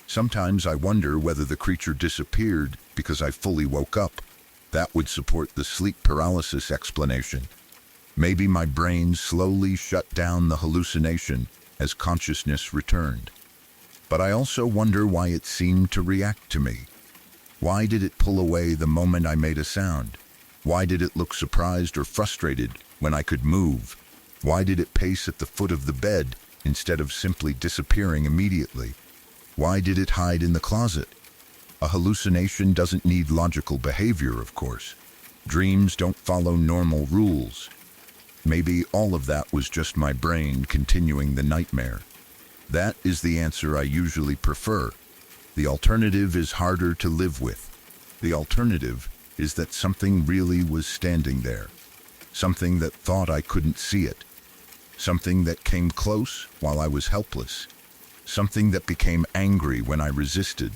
Sometimes I wonder whether the creature disappeared because I fully woke up. That would support the sleep paralysis explanation. Maybe my brain slowly shut down the hallucination as consciousness returned. But I also wonder why it seemed to react to me. Why did it pull away the moment I made a sound? Why did it look surprised or frustrated when I could move? Why did it pace at the foot of the bed instead of simply disappearing immediately? Why did it hide in the closet? A hallucination doesn't need logical behavior, of course. Dreams don't follow normal rules. Maybe all of that was just my brain continuing the nightmare. That is the answer I usually prefer. The alternative is harder to live with. The alternative is that something really was standing there. Something that thought I couldn't see it. Something that came close while I was helpless. Something that became angry when I resisted.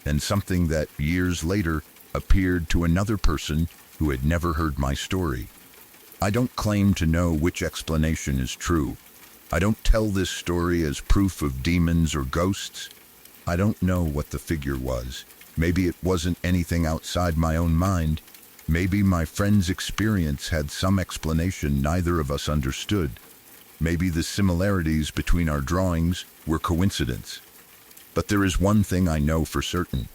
And something that, years later, appeared to another person who had never heard my story. I don't claim to know which explanation is true. I don't tell this story as proof of demons or ghosts. I don't know what the figure was. Maybe it wasn't anything outside my own mind. Maybe my friend's experience had some explanation neither of us understood. Maybe the similarities between our drawings were coincidence. But there is one thing I know for certain.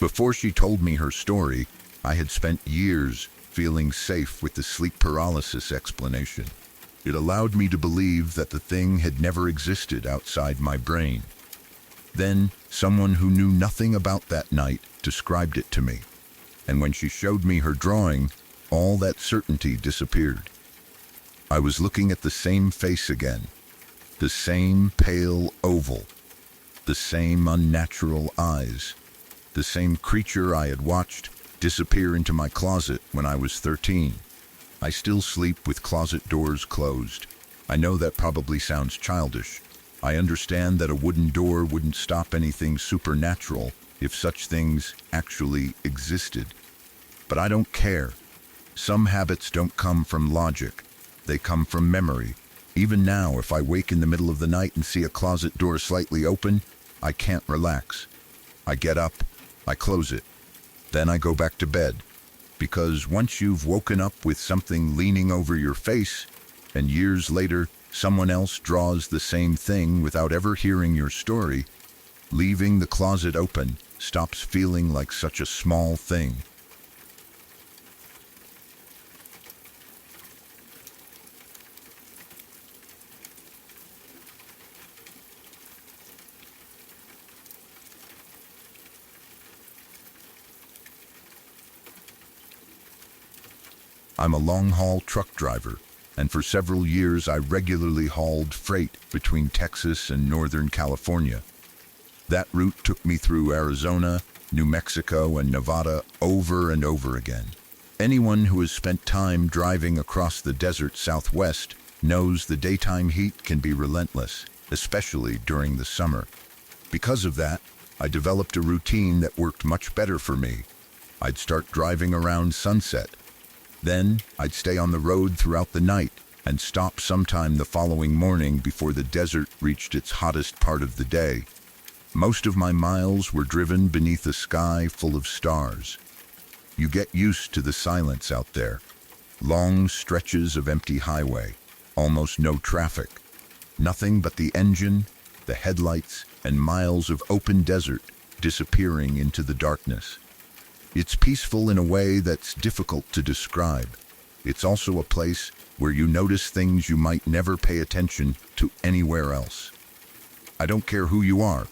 Before she told me her story, I had spent years feeling safe with the sleep paralysis explanation. It allowed me to believe that the thing had never existed outside my brain. Then, someone who knew nothing about that night described it to me. And when she showed me her drawing, all that certainty disappeared. I was looking at the same face again. The same pale oval. The same unnatural eyes. The same creature I had watched disappear into my closet when I was 13. I still sleep with closet doors closed. I know that probably sounds childish. I understand that a wooden door wouldn't stop anything supernatural if such things actually existed. But I don't care. Some habits don't come from logic. They come from memory. Even now, if I wake in the middle of the night and see a closet door slightly open, I can't relax. I get up, I close it. Then I go back to bed. Because once you've woken up with something leaning over your face, and years later someone else draws the same thing without ever hearing your story, leaving the closet open stops feeling like such a small thing. I'm a long-haul truck driver, and for several years I regularly hauled freight between Texas and Northern California. That route took me through Arizona, New Mexico, and Nevada over and over again. Anyone who has spent time driving across the desert Southwest knows the daytime heat can be relentless, especially during the summer. Because of that, I developed a routine that worked much better for me. I'd start driving around sunset. Then, I'd stay on the road throughout the night and stop sometime the following morning before the desert reached its hottest part of the day. Most of my miles were driven beneath a sky full of stars. You get used to the silence out there. Long stretches of empty highway, almost no traffic. Nothing but the engine, the headlights, and miles of open desert disappearing into the darkness. It's peaceful in a way that's difficult to describe. It's also a place where you notice things you might never pay attention to anywhere else. I don't care who you are.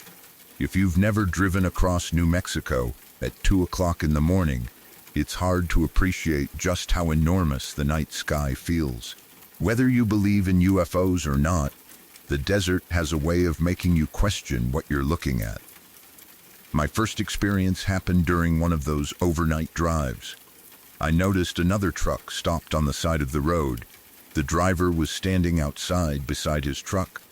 If you've never driven across New Mexico at 2 o'clock in the morning, it's hard to appreciate just how enormous the night sky feels. Whether you believe in UFOs or not, the desert has a way of making you question what you're looking at. My first experience happened during one of those overnight drives. I noticed another truck stopped on the side of the road. The driver was standing outside beside his truck.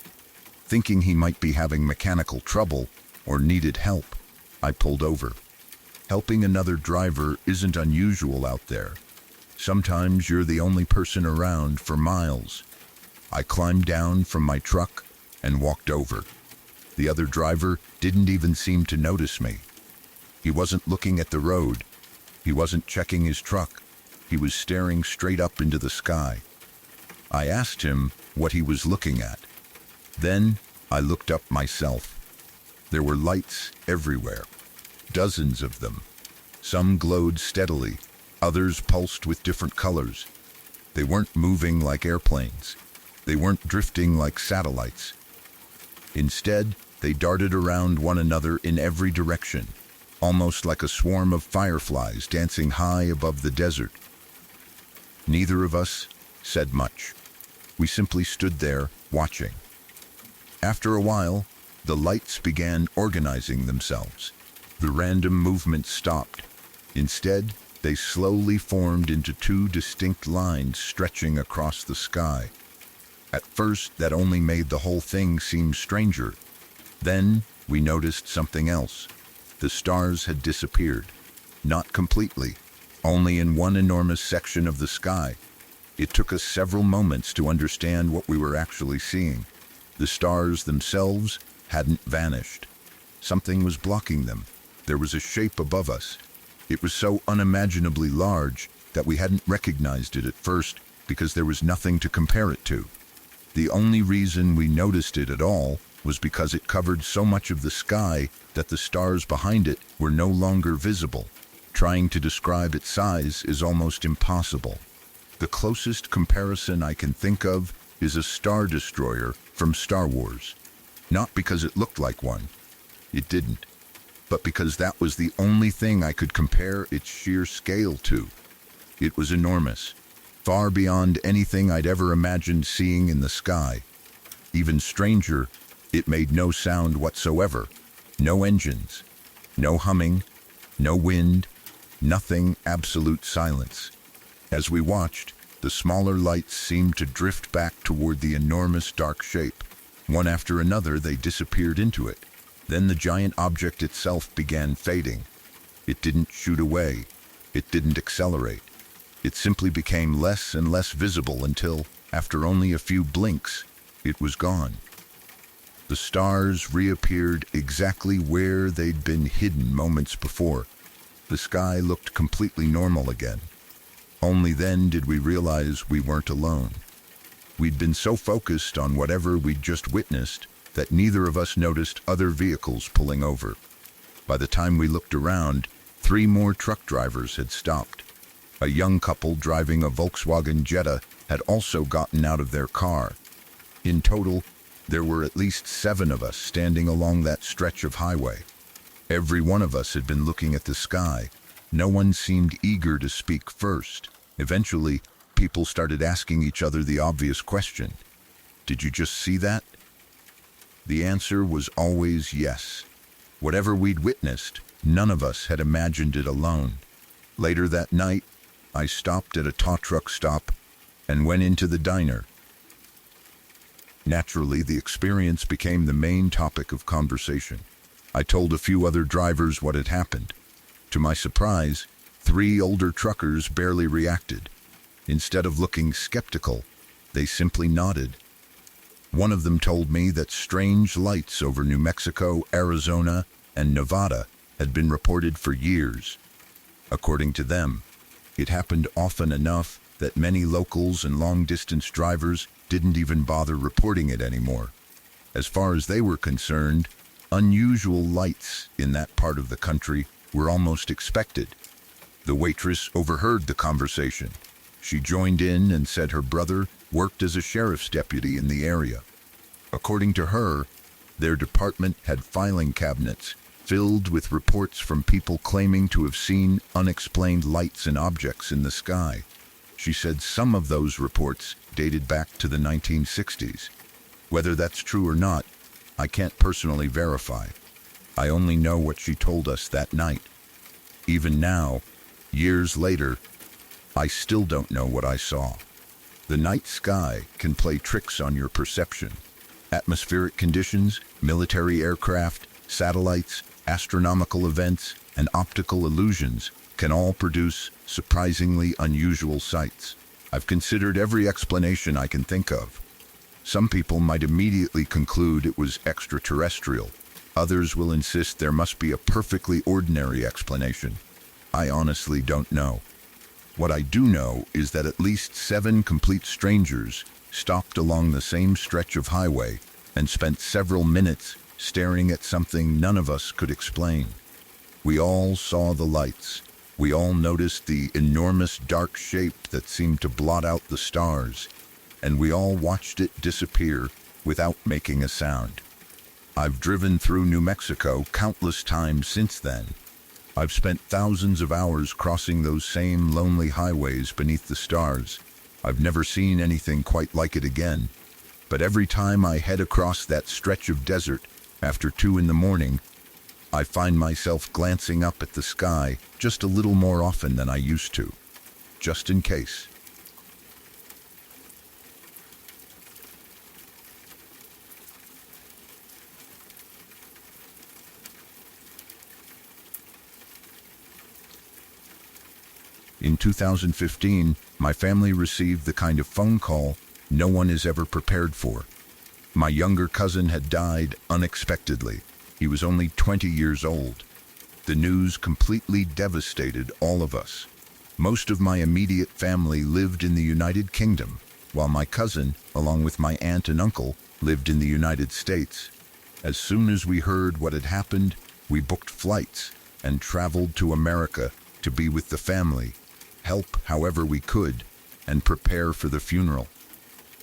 Thinking he might be having mechanical trouble or needed help, I pulled over. Helping another driver isn't unusual out there. Sometimes you're the only person around for miles. I climbed down from my truck and walked over. The other driver didn't even seem to notice me. He wasn't looking at the road. He wasn't checking his truck. He was staring straight up into the sky. I asked him what he was looking at. Then I looked up myself. There were lights everywhere, dozens of them. Some glowed steadily, others pulsed with different colors. They weren't moving like airplanes. They weren't drifting like satellites. Instead, they darted around one another in every direction, almost like a swarm of fireflies dancing high above the desert. Neither of us said much. We simply stood there, watching. After a while, the lights began organizing themselves. The random movement stopped. Instead, they slowly formed into two distinct lines stretching across the sky. At first, that only made the whole thing seem stranger. Then, we noticed something else. The stars had disappeared. Not completely, only in one enormous section of the sky. It took us several moments to understand what we were actually seeing. The stars themselves hadn't vanished. Something was blocking them. There was a shape above us. It was so unimaginably large that we hadn't recognized it at first because there was nothing to compare it to. The only reason we noticed it at all was because it covered so much of the sky that the stars behind it were no longer visible. Trying to describe its size is almost impossible. The closest comparison I can think of is a Star Destroyer from Star Wars. Not because it looked like one. It didn't. But because that was the only thing I could compare its sheer scale to. It was enormous, far beyond anything I'd ever imagined seeing in the sky. Even stranger, it made no sound whatsoever. No engines, no humming, no wind, nothing, absolute silence. As we watched, the smaller lights seemed to drift back toward the enormous dark shape. One after another, they disappeared into it. Then the giant object itself began fading. It didn't shoot away. It didn't accelerate. It simply became less and less visible until, after only a few blinks, it was gone. The stars reappeared exactly where they'd been hidden moments before. The sky looked completely normal again. Only then did we realize we weren't alone. We'd been so focused on whatever we'd just witnessed that neither of us noticed other vehicles pulling over. By the time we looked around, 3 more truck drivers had stopped. A young couple driving a Volkswagen Jetta had also gotten out of their car. In total, there were at least 7 of us standing along that stretch of highway. Every one of us had been looking at the sky. No one seemed eager to speak first. Eventually, people started asking each other the obvious question. Did you just see that? The answer was always yes. Whatever we'd witnessed, none of us had imagined it alone. Later that night, I stopped at a tow truck stop and went into the diner. Naturally, the experience became the main topic of conversation. I told a few other drivers what had happened. To my surprise, 3 older truckers barely reacted. Instead of looking skeptical, they simply nodded. One of them told me that strange lights over New Mexico, Arizona, and Nevada had been reported for years. According to them, it happened often enough that many locals and long-distance drivers didn't even bother reporting it anymore. As far as they were concerned, unusual lights in that part of the country were almost expected. The waitress overheard the conversation. She joined in and said her brother worked as a sheriff's deputy in the area. According to her, their department had filing cabinets filled with reports from people claiming to have seen unexplained lights and objects in the sky. She said some of those reports dated back to the 1960s. Whether that's true or not, I can't personally verify. I only know what she told us that night. Even now, years later, I still don't know what I saw. The night sky can play tricks on your perception. Atmospheric conditions, military aircraft, satellites, astronomical events, and optical illusions can all produce surprisingly unusual sights. I've considered every explanation I can think of. Some people might immediately conclude it was extraterrestrial. Others will insist there must be a perfectly ordinary explanation. I honestly don't know. What I do know is that at least 7 complete strangers stopped along the same stretch of highway and spent several minutes staring at something none of us could explain. We all saw the lights. We all noticed the enormous dark shape that seemed to blot out the stars, and we all watched it disappear without making a sound. I've driven through New Mexico countless times since then. I've spent thousands of hours crossing those same lonely highways beneath the stars. I've never seen anything quite like it again. But every time I head across that stretch of desert after 2 in the morning, I find myself glancing up at the sky just a little more often than I used to, just in case. In 2015, my family received the kind of phone call no one is ever prepared for. My younger cousin had died unexpectedly. He was only 20 years old. The news completely devastated all of us. Most of my immediate family lived in the United Kingdom, while my cousin, along with my aunt and uncle, lived in the United States. As soon as we heard what had happened, we booked flights and traveled to America to be with the family, help however we could, and prepare for the funeral.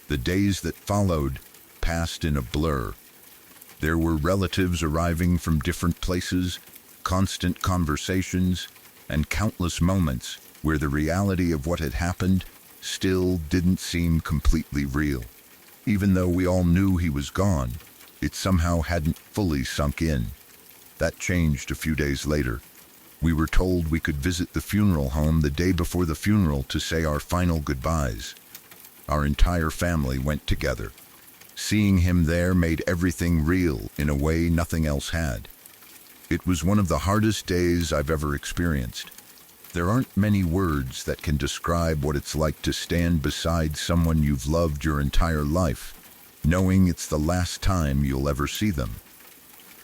The days that followed passed in a blur. There were relatives arriving from different places, constant conversations, and countless moments where the reality of what had happened still didn't seem completely real. Even though we all knew he was gone, it somehow hadn't fully sunk in. That changed a few days later. We were told we could visit the funeral home the day before the funeral to say our final goodbyes. Our entire family went together. Seeing him there made everything real in a way nothing else had. It was one of the hardest days I've ever experienced. There aren't many words that can describe what it's like to stand beside someone you've loved your entire life, knowing it's the last time you'll ever see them.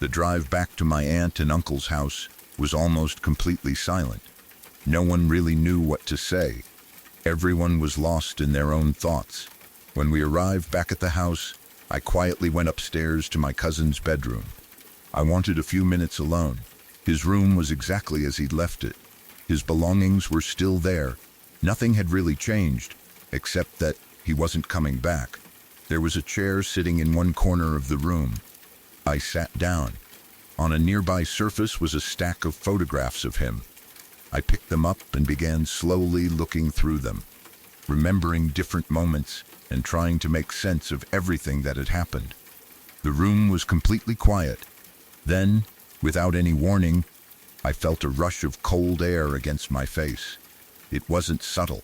The drive back to my aunt and uncle's house was almost completely silent. No one really knew what to say. Everyone was lost in their own thoughts. When we arrived back at the house, I quietly went upstairs to my cousin's bedroom. I wanted a few minutes alone. His room was exactly as he'd left it. His belongings were still there. Nothing had really changed, except that he wasn't coming back. There was a chair sitting in one corner of the room. I sat down. On a nearby surface was a stack of photographs of him. I picked them up and began slowly looking through them, remembering different moments and trying to make sense of everything that had happened. The room was completely quiet. Then, without any warning, I felt a rush of cold air against my face. It wasn't subtle.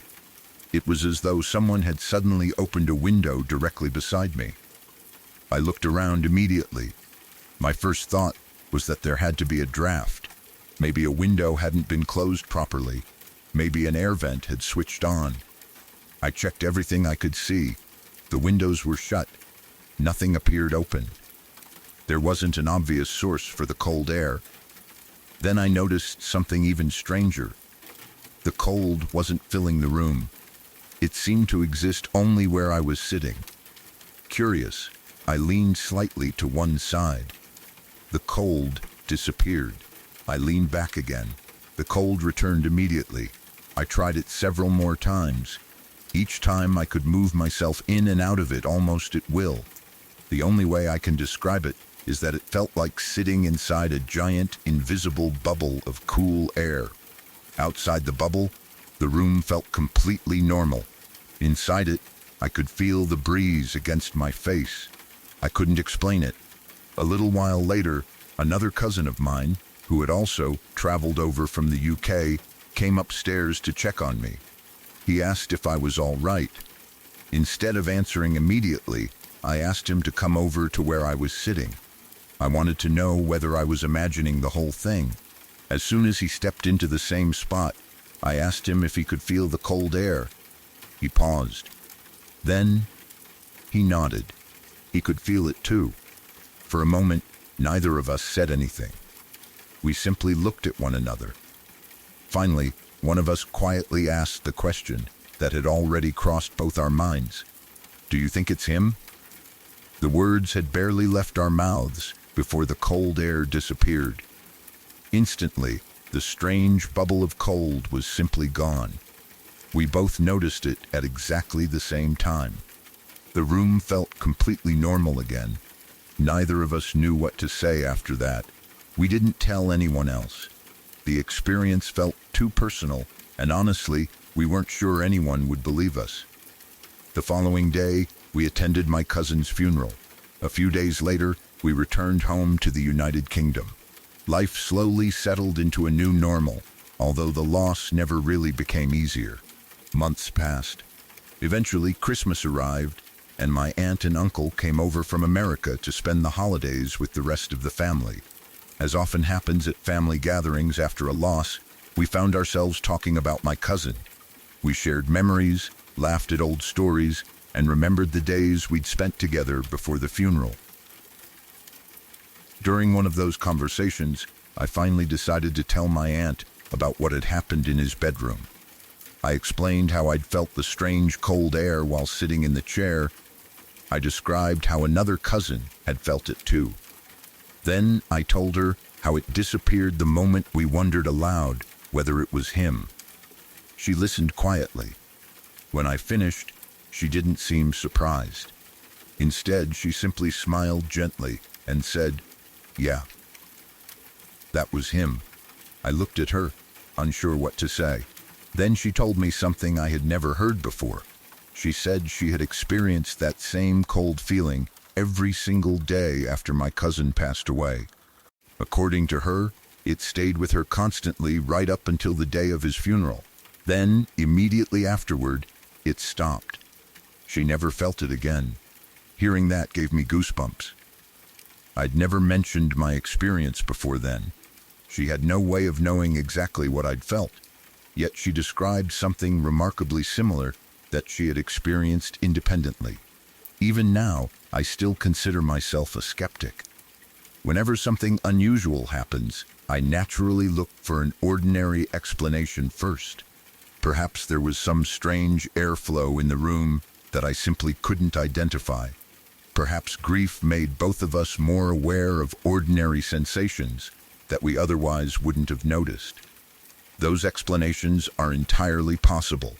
It was as though someone had suddenly opened a window directly beside me. I looked around immediately. My first thought was that there had to be a draft. Maybe a window hadn't been closed properly. Maybe an air vent had switched on. I checked everything I could see. The windows were shut. Nothing appeared open. There wasn't an obvious source for the cold air. Then I noticed something even stranger. The cold wasn't filling the room. It seemed to exist only where I was sitting. Curious, I leaned slightly to one side. The cold disappeared. I leaned back again. The cold returned immediately. I tried it several more times. Each time I could move myself in and out of it almost at will. The only way I can describe it is that it felt like sitting inside a giant, invisible bubble of cool air. Outside the bubble, the room felt completely normal. Inside it, I could feel the breeze against my face. I couldn't explain it. A little while later, another cousin of mine, who had also traveled over from the UK, came upstairs to check on me. He asked if I was all right. Instead of answering immediately, I asked him to come over to where I was sitting. I wanted to know whether I was imagining the whole thing. As soon as he stepped into the same spot, I asked him if he could feel the cold air. He paused. Then he nodded. He could feel it too. For a moment, neither of us said anything. We simply looked at one another. Finally, one of us quietly asked the question that had already crossed both our minds. "Do you think it's him?" The words had barely left our mouths before the cold air disappeared. Instantly, the strange bubble of cold was simply gone. We both noticed it at exactly the same time. The room felt completely normal again. Neither of us knew what to say after that. We didn't tell anyone else. The experience felt too personal, and honestly, we weren't sure anyone would believe us. The following day, we attended my cousin's funeral. A few days later, we returned home to the United Kingdom. Life slowly settled into a new normal, although the loss never really became easier. Months passed. Eventually, Christmas arrived, and my aunt and uncle came over from America to spend the holidays with the rest of the family. As often happens at family gatherings after a loss, we found ourselves talking about my cousin. We shared memories, laughed at old stories, and remembered the days we'd spent together before the funeral. During one of those conversations, I finally decided to tell my aunt about what had happened in his bedroom. I explained how I'd felt the strange cold air while sitting in the chair. I described how another cousin had felt it too. Then I told her how it disappeared the moment we wondered aloud whether it was him. She listened quietly. When I finished, she didn't seem surprised. Instead, she simply smiled gently and said, "Yeah, that was him." I looked at her, unsure what to say. Then she told me something I had never heard before. She said she had experienced that same cold feeling every single day after my cousin passed away. According to her, it stayed with her constantly right up until the day of his funeral. Then, immediately afterward, it stopped. She never felt it again. Hearing that gave me goosebumps. I'd never mentioned my experience before then. She had no way of knowing exactly what I'd felt, yet she described something remarkably similar that she had experienced independently. Even now, I still consider myself a skeptic. Whenever something unusual happens, I naturally look for an ordinary explanation first. Perhaps there was some strange airflow in the room that I simply couldn't identify. Perhaps grief made both of us more aware of ordinary sensations that we otherwise wouldn't have noticed. Those explanations are entirely possible.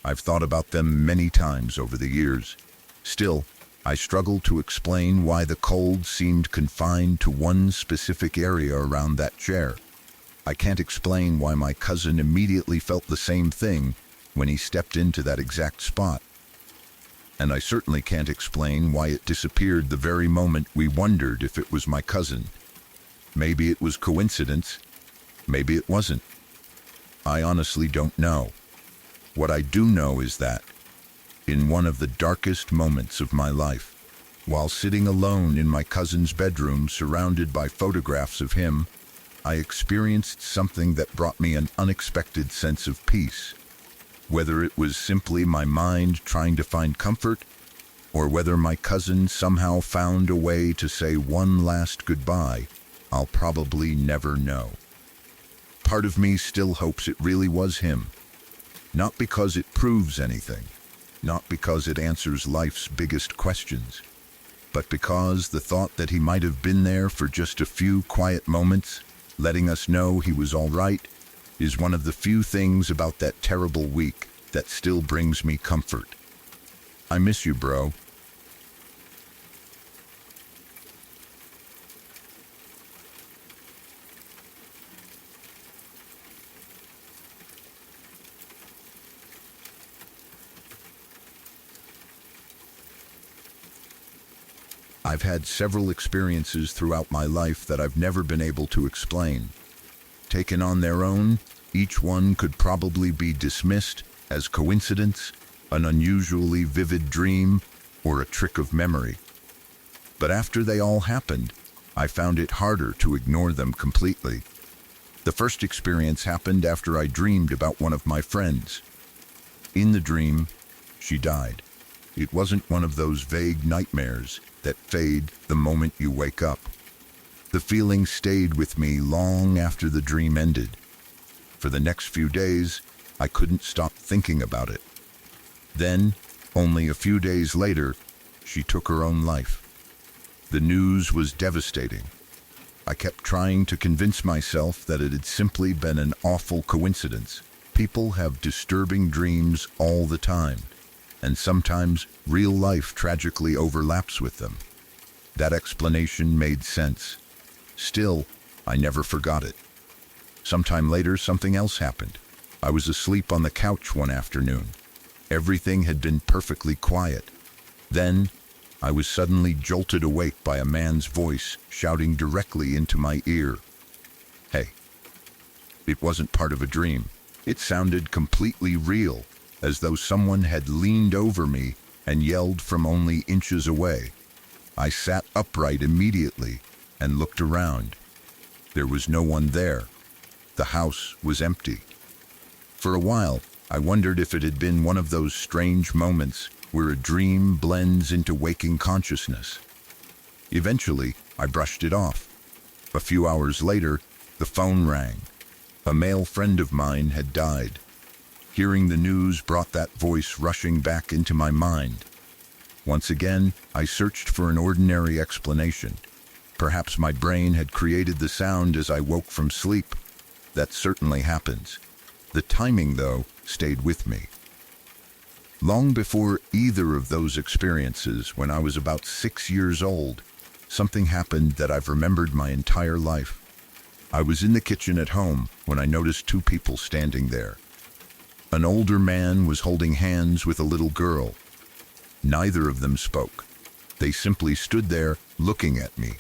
I've thought about them many times over the years. Still, I struggle to explain why the cold seemed confined to one specific area around that chair. I can't explain why my cousin immediately felt the same thing when he stepped into that exact spot. And I certainly can't explain why it disappeared the very moment we wondered if it was my cousin. Maybe it was coincidence, maybe it wasn't. I honestly don't know. What I do know is that, in one of the darkest moments of my life, while sitting alone in my cousin's bedroom surrounded by photographs of him, I experienced something that brought me an unexpected sense of peace. Whether it was simply my mind trying to find comfort, or whether my cousin somehow found a way to say one last goodbye, I'll probably never know. Part of me still hopes it really was him. Not because it proves anything, not because it answers life's biggest questions, but because the thought that he might have been there for just a few quiet moments, letting us know he was all right, is one of the few things about that terrible week that still brings me comfort. I miss you, bro. I've had several experiences throughout my life that I've never been able to explain. Taken on their own, each one could probably be dismissed as coincidence, an unusually vivid dream, or a trick of memory. But after they all happened, I found it harder to ignore them completely. The first experience happened after I dreamed about one of my friends. In the dream, she died. It wasn't one of those vague nightmares that fade the moment you wake up. The feeling stayed with me long after the dream ended. For the next few days, I couldn't stop thinking about it. Then, only a few days later, she took her own life. The news was devastating. I kept trying to convince myself that it had simply been an awful coincidence. People have disturbing dreams all the time, and sometimes real life tragically overlaps with them. That explanation made sense. Still, I never forgot it. Sometime later, something else happened. I was asleep on the couch one afternoon. Everything had been perfectly quiet. Then, I was suddenly jolted awake by a man's voice shouting directly into my ear. Hey. It wasn't part of a dream. It sounded completely real, as though someone had leaned over me and yelled from only inches away. I sat upright immediately and looked around. There was no one there. The house was empty. For a while, I wondered if it had been one of those strange moments where a dream blends into waking consciousness. Eventually, I brushed it off. A few hours later, the phone rang. A male friend of mine had died. Hearing the news brought that voice rushing back into my mind. Once again, I searched for an ordinary explanation. Perhaps my brain had created the sound as I woke from sleep. That certainly happens. The timing, though, stayed with me. Long before either of those experiences, when I was about 6 years old, something happened that I've remembered my entire life. I was in the kitchen at home when I noticed two people standing there. An older man was holding hands with a little girl. Neither of them spoke. They simply stood there looking at me.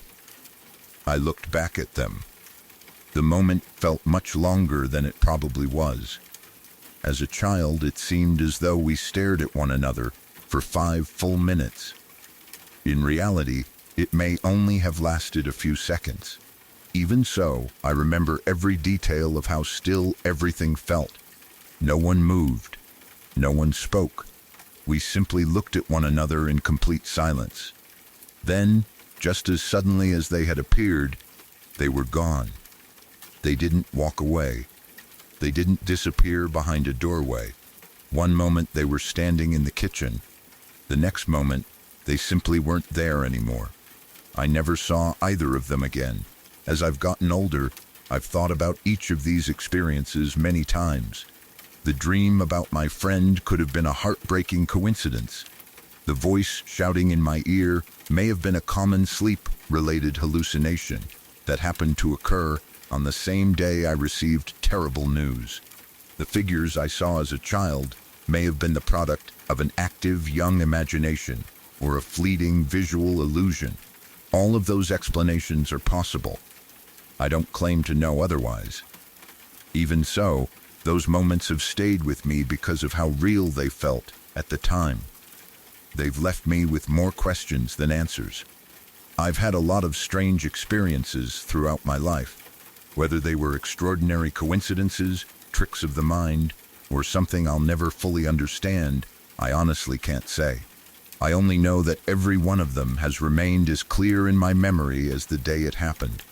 I looked back at them. The moment felt much longer than it probably was. As a child, it seemed as though we stared at one another for 5 full minutes. In reality, it may only have lasted a few seconds. Even so, I remember every detail of how still everything felt. No one moved. No one spoke. We simply looked at one another in complete silence. Then, just as suddenly as they had appeared, they were gone. They didn't walk away. They didn't disappear behind a doorway. One moment they were standing in the kitchen. The next moment, they simply weren't there anymore. I never saw either of them again. As I've gotten older, I've thought about each of these experiences many times. The dream about my friend could have been a heartbreaking coincidence. The voice shouting in my ear may have been a common sleep-related hallucination that happened to occur on the same day I received terrible news. The figures I saw as a child may have been the product of an active young imagination or a fleeting visual illusion. All of those explanations are possible. I don't claim to know otherwise. Even so, those moments have stayed with me because of how real they felt at the time. They've left me with more questions than answers. I've had a lot of strange experiences throughout my life. Whether they were extraordinary coincidences, tricks of the mind, or something I'll never fully understand, I honestly can't say. I only know that every one of them has remained as clear in my memory as the day it happened.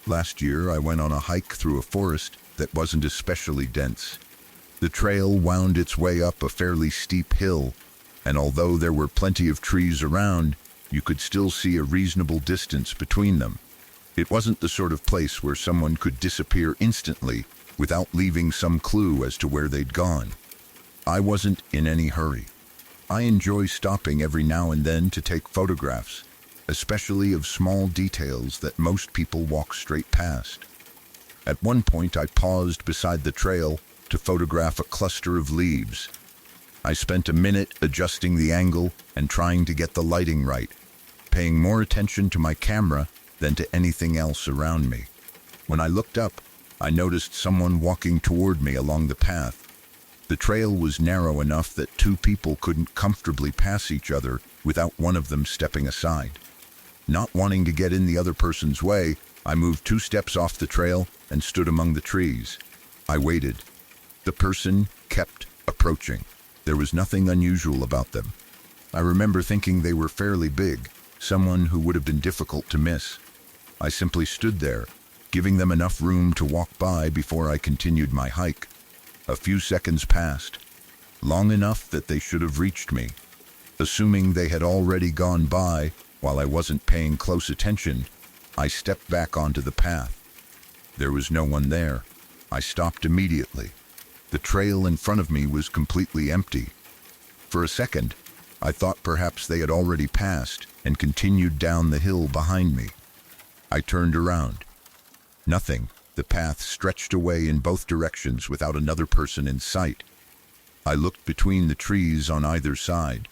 Last year, I went on a hike through a forest that wasn't especially dense. The trail wound its way up a fairly steep hill, and although there were plenty of trees around, you could still see a reasonable distance between them. It wasn't the sort of place where someone could disappear instantly without leaving some clue as to where they'd gone. I wasn't in any hurry. I enjoy stopping every now and then to take photographs, especially of small details that most people walk straight past. At one point, I paused beside the trail to photograph a cluster of leaves. I spent a minute adjusting the angle and trying to get the lighting right, paying more attention to my camera than to anything else around me. When I looked up, I noticed someone walking toward me along the path. The trail was narrow enough that two people couldn't comfortably pass each other without one of them stepping aside. Not wanting to get in the other person's way, I moved 2 steps off the trail and stood among the trees. I waited. The person kept approaching. There was nothing unusual about them. I remember thinking they were fairly big, someone who would have been difficult to miss. I simply stood there, giving them enough room to walk by before I continued my hike. A few seconds passed, long enough that they should have reached me. Assuming they had already gone by while I wasn't paying close attention, I stepped back onto the path. There was no one there. I stopped immediately. The trail in front of me was completely empty. For a second, I thought perhaps they had already passed and continued down the hill behind me. I turned around. Nothing. The path stretched away in both directions without another person in sight. I looked between the trees on either side.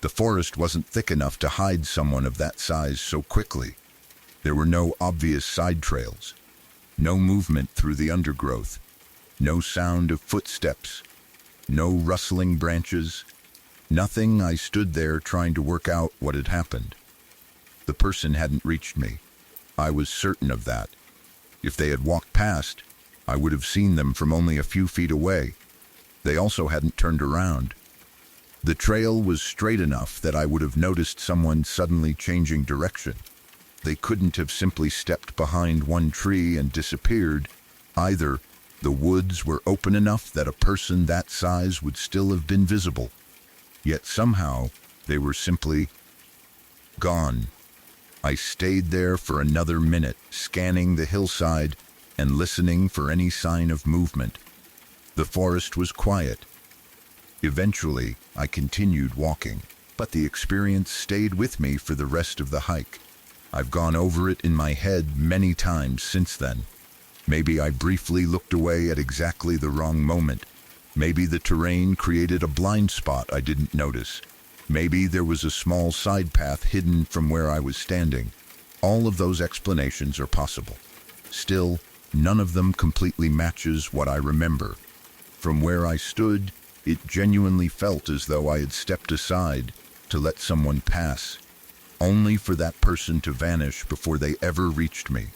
The forest wasn't thick enough to hide someone of that size so quickly. There were no obvious side trails, no movement through the undergrowth, no sound of footsteps, no rustling branches, nothing. I stood there trying to work out what had happened. The person hadn't reached me. I was certain of that. If they had walked past, I would have seen them from only a few feet away. They also hadn't turned around. The trail was straight enough that I would have noticed someone suddenly changing direction. They couldn't have simply stepped behind one tree and disappeared. Either the woods were open enough that a person that size would still have been visible. Yet somehow, they were simply gone. I stayed there for another minute, scanning the hillside and listening for any sign of movement. The forest was quiet. Eventually, I continued walking, but the experience stayed with me for the rest of the hike. I've gone over it in my head many times since then. Maybe I briefly looked away at exactly the wrong moment. Maybe the terrain created a blind spot I didn't notice. Maybe there was a small side path hidden from where I was standing. All of those explanations are possible. Still, none of them completely matches what I remember. From where I stood, it genuinely felt as though I had stepped aside to let someone pass, only for that person to vanish before they ever reached me.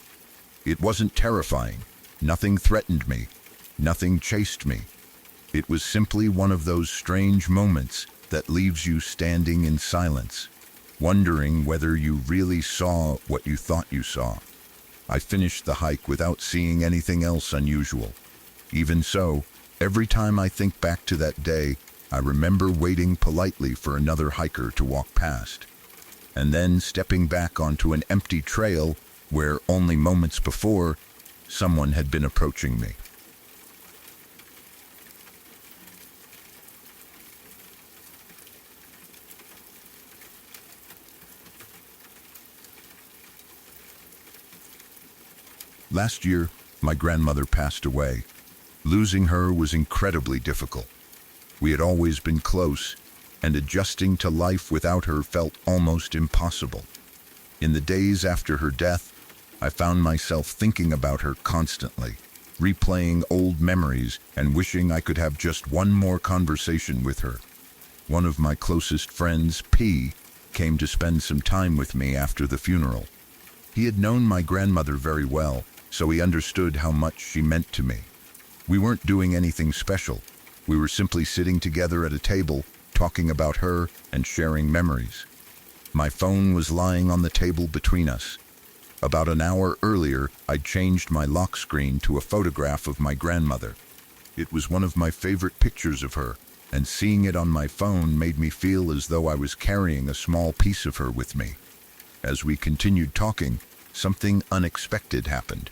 It wasn't terrifying. Nothing threatened me. Nothing chased me. It was simply one of those strange moments that leaves you standing in silence, wondering whether you really saw what you thought you saw. I finished the hike without seeing anything else unusual. Even so, every time I think back to that day, I remember waiting politely for another hiker to walk past, and then stepping back onto an empty trail where only moments before, someone had been approaching me. Last year, my grandmother passed away. Losing her was incredibly difficult. We had always been close, and adjusting to life without her felt almost impossible. In the days after her death, I found myself thinking about her constantly, replaying old memories and wishing I could have just one more conversation with her. One of my closest friends, P, came to spend some time with me after the funeral. He had known my grandmother very well, so he understood how much she meant to me. We weren't doing anything special. We were simply sitting together at a table, talking about her and sharing memories. My phone was lying on the table between us. About an hour earlier, I'd changed my lock screen to a photograph of my grandmother. It was one of my favorite pictures of her, and seeing it on my phone made me feel as though I was carrying a small piece of her with me. As we continued talking, something unexpected happened.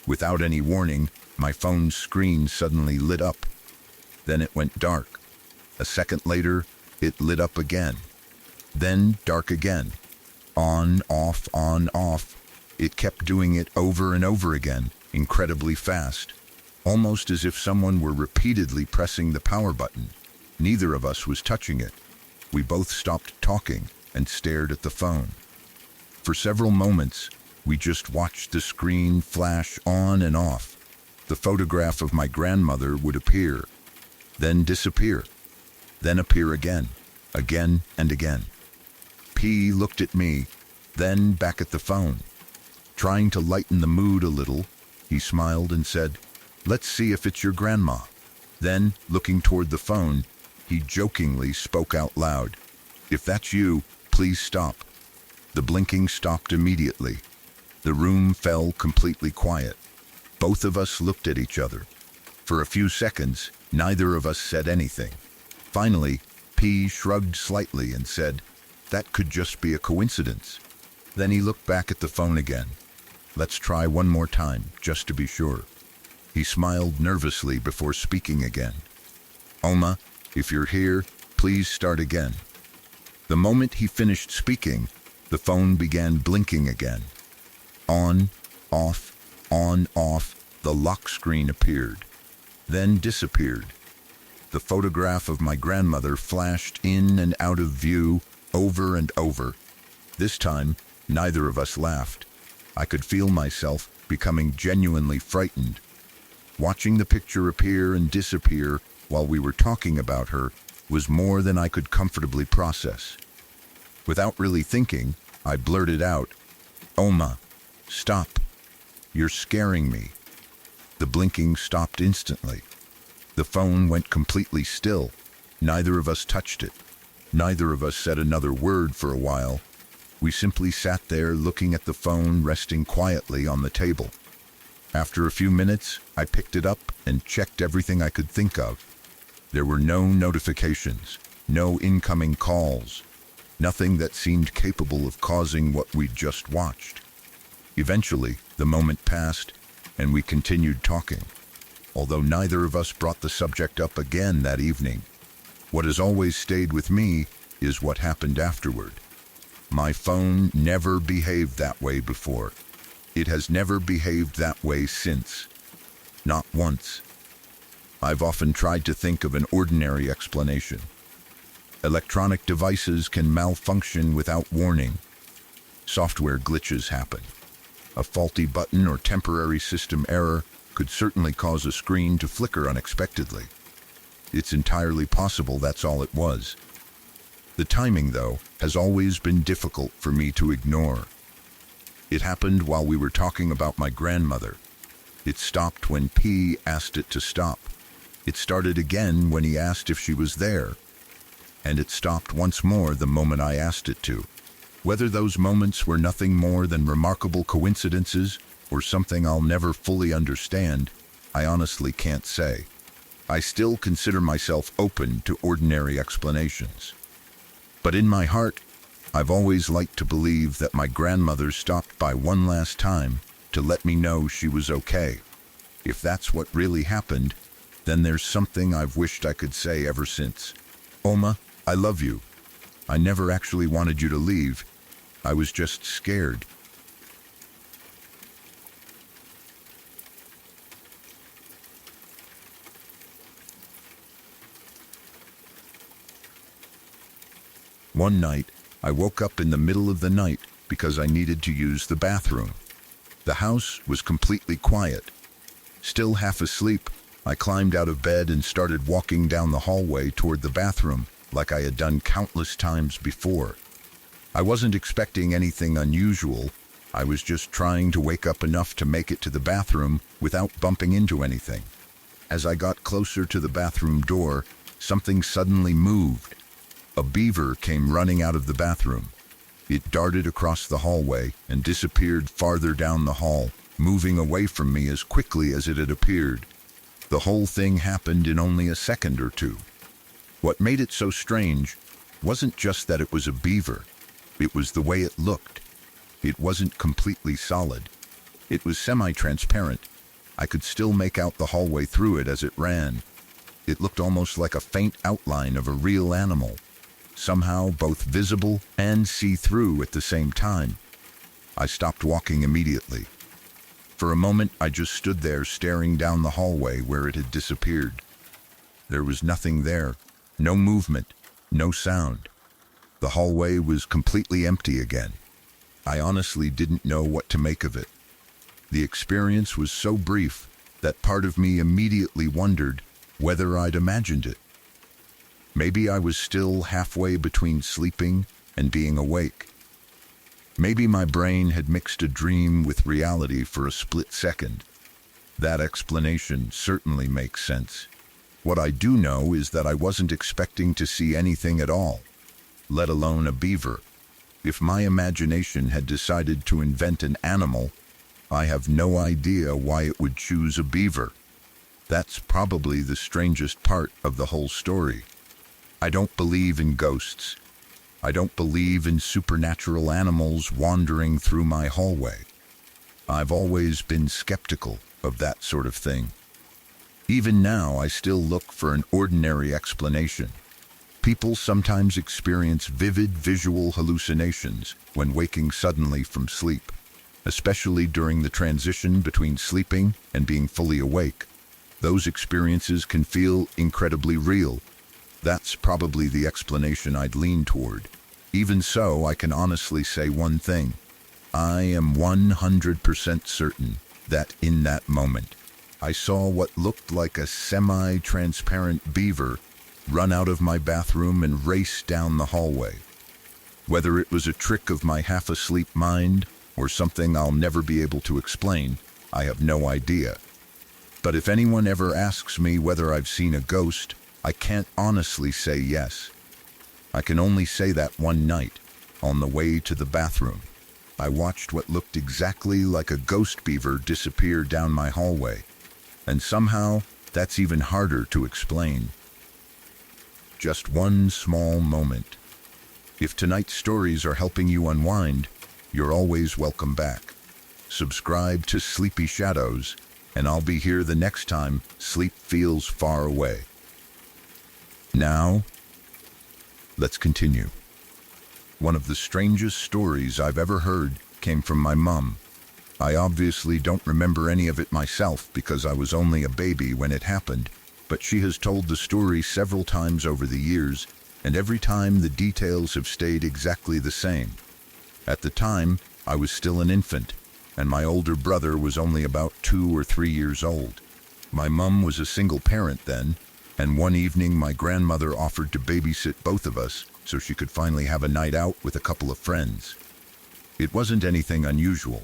Without any warning, my phone's screen suddenly lit up. Then it went dark. A second later, it lit up again. Then dark again. On, off, on, off. It kept doing it over and over again, incredibly fast. Almost as if someone were repeatedly pressing the power button. Neither of us was touching it. We both stopped talking and stared at the phone. For several moments, We just watched the screen flash on and off. The photograph of my grandmother would appear, then disappear, then appear again and again. P looked at me, then back at the phone. Trying to lighten the mood a little, he smiled and said, "Let's see if it's your grandma." Then, looking toward the phone, he jokingly spoke out loud, "If that's you, please stop." The blinking stopped immediately. The room fell completely quiet. Both of us looked at each other. For a few seconds, neither of us said anything. Finally, P shrugged slightly and said, "That could just be a coincidence." Then he looked back at the phone again. "Let's try one more time, just to be sure." He smiled nervously before speaking again. "Oma, if you're here, please start again." The moment he finished speaking, the phone began blinking again. On, off, the lock screen appeared, then disappeared. The photograph of my grandmother flashed in and out of view over and over. This time, neither of us laughed. I could feel myself becoming genuinely frightened. Watching the picture appear and disappear while we were talking about her was more than I could comfortably process. Without really thinking, I blurted out, "Oma, stop. You're scaring me." The blinking stopped instantly. The phone went completely still. Neither of us touched it. Neither of us said another word for a while. We simply sat there looking at the phone resting quietly on the table. After a few minutes, I picked it up and checked everything I could think of. There were no notifications, no incoming calls, nothing that seemed capable of causing what we'd just watched. Eventually, the moment passed, and we continued talking, although neither of us brought the subject up again that evening. What has always stayed with me is what happened afterward. My phone never behaved that way before. It has never behaved that way since. Not once. I've often tried to think of an ordinary explanation. Electronic devices can malfunction without warning. Software glitches happen. A faulty button or temporary system error could certainly cause a screen to flicker unexpectedly. It's entirely possible that's all it was. The timing, though, has always been difficult for me to ignore. It happened while we were talking about my grandmother. It stopped when P asked it to stop. It started again when he asked if she was there. And it stopped once more the moment I asked it to. Whether those moments were nothing more than remarkable coincidences or something I'll never fully understand, I honestly can't say. I still consider myself open to ordinary explanations. But in my heart, I've always liked to believe that my grandmother stopped by one last time to let me know she was okay. If that's what really happened, then there's something I've wished I could say ever since. Oma, I love you. I never actually wanted you to leave. I was just scared. One night, I woke up in the middle of the night because I needed to use the bathroom. The house was completely quiet. Still half asleep, I climbed out of bed and started walking down the hallway toward the bathroom like I had done countless times before. I wasn't expecting anything unusual. I was just trying to wake up enough to make it to the bathroom without bumping into anything. As I got closer to the bathroom door, something suddenly moved. A beaver came running out of the bathroom. It darted across the hallway and disappeared farther down the hall, moving away from me as quickly as it had appeared. The whole thing happened in only a second or two. What made it so strange wasn't just that it was a beaver. It was the way it looked. It wasn't completely solid. It was semi-transparent. I could still make out the hallway through it as it ran. It looked almost like a faint outline of a real animal, somehow both visible and see-through at the same time. I stopped walking immediately. For a moment, I just stood there staring down the hallway where it had disappeared. There was nothing there, no movement, no sound. The hallway was completely empty again. I honestly didn't know what to make of it. The experience was so brief that part of me immediately wondered whether I'd imagined it. Maybe I was still halfway between sleeping and being awake. Maybe my brain had mixed a dream with reality for a split second. That explanation certainly makes sense. What I do know is that I wasn't expecting to see anything at all, let alone a beaver. If my imagination had decided to invent an animal, I have no idea why it would choose a beaver. That's probably the strangest part of the whole story. I don't believe in ghosts. I don't believe in supernatural animals wandering through my hallway. I've always been skeptical of that sort of thing. Even now, I still look for an ordinary explanation. People sometimes experience vivid visual hallucinations when waking suddenly from sleep, especially during the transition between sleeping and being fully awake. Those experiences can feel incredibly real. That's probably the explanation I'd lean toward. Even so, I can honestly say one thing. I am 100% certain that in that moment, I saw what looked like a semi-transparent beaver run out of my bathroom and race down the hallway. Whether it was a trick of my half-asleep mind or something I'll never be able to explain, I have no idea. But if anyone ever asks me whether I've seen a ghost, I can't honestly say yes. I can only say that one night, on the way to the bathroom, I watched what looked exactly like a ghost beaver disappear down my hallway. And somehow, that's even harder to explain. Just one small moment. If tonight's stories are helping you unwind, you're always welcome back. Subscribe to Sleepy Shadows, and I'll be here the next time sleep feels far away. Now, let's continue. One of the strangest stories I've ever heard came from my mom. I obviously don't remember any of it myself because I was only a baby when it happened, but she has told the story several times over the years, and every time the details have stayed exactly the same. At the time, I was still an infant, and my older brother was only about 2 or 3 years old. My mom was a single parent then, and one evening my grandmother offered to babysit both of us so she could finally have a night out with a couple of friends. It wasn't anything unusual.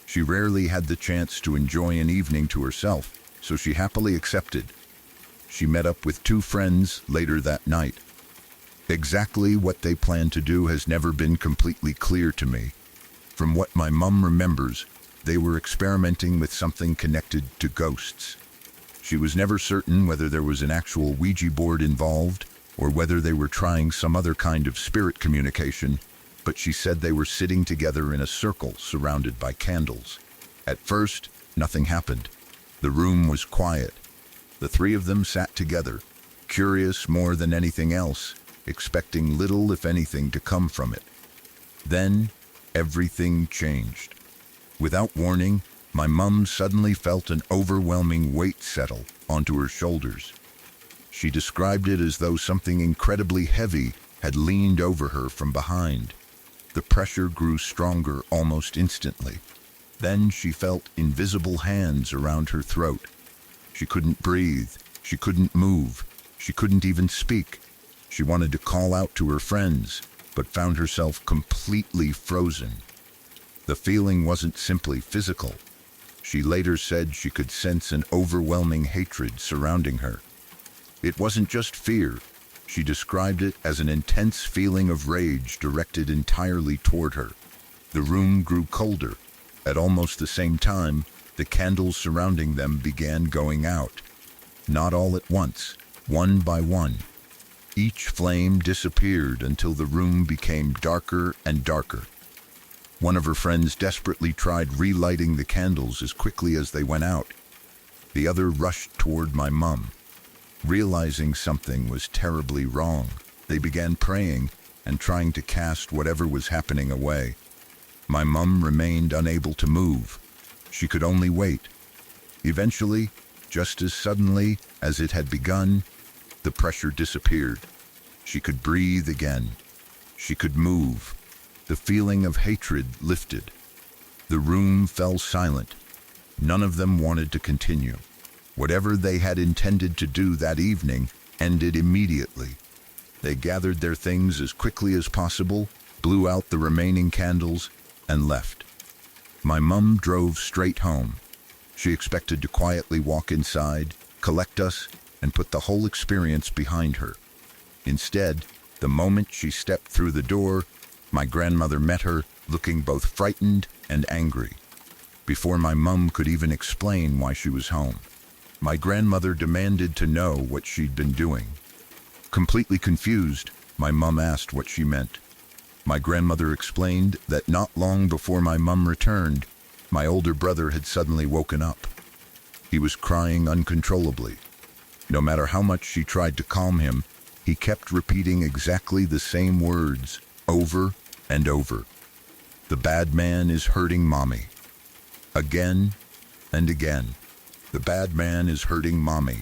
She rarely had the chance to enjoy an evening to herself, so she happily accepted. She met up with 2 friends later that night. Exactly what they planned to do has never been completely clear to me. From what my mom remembers, they were experimenting with something connected to ghosts. She was never certain whether there was an actual Ouija board involved or whether they were trying some other kind of spirit communication, but she said they were sitting together in a circle surrounded by candles. At first, nothing happened. The room was quiet. The 3 of them sat together, curious more than anything else, expecting little if anything to come from it. Then, everything changed. Without warning, my mum suddenly felt an overwhelming weight settle onto her shoulders. She described it as though something incredibly heavy had leaned over her from behind. The pressure grew stronger almost instantly. Then she felt invisible hands around her throat. She couldn't breathe. She couldn't move. She couldn't even speak. She wanted to call out to her friends, but found herself completely frozen. The feeling wasn't simply physical. She later said she could sense an overwhelming hatred surrounding her. It wasn't just fear. She described it as an intense feeling of rage directed entirely toward her. The room grew colder. At almost the same time, the candles surrounding them began going out. Not all at once, one by one. Each flame disappeared until the room became darker and darker. One of her friends desperately tried relighting the candles as quickly as they went out. The other rushed toward my mum. Realizing something was terribly wrong, they began praying and trying to cast whatever was happening away. My mum remained unable to move. She could only wait. Eventually, just as suddenly as it had begun, the pressure disappeared. She could breathe again. She could move. The feeling of hatred lifted. The room fell silent. None of them wanted to continue. Whatever they had intended to do that evening ended immediately. They gathered their things as quickly as possible, blew out the remaining candles, and left. My mum drove straight home. She expected to quietly walk inside, collect us, and put the whole experience behind her. Instead, the moment she stepped through the door, my grandmother met her, looking both frightened and angry. Before my mum could even explain why she was home, my grandmother demanded to know what she'd been doing. Completely confused, my mum asked what she meant. My grandmother explained that not long before my mum returned, my older brother had suddenly woken up. He was crying uncontrollably. No matter how much she tried to calm him, he kept repeating exactly the same words over and over. The bad man is hurting mommy. Again and again. The bad man is hurting mommy.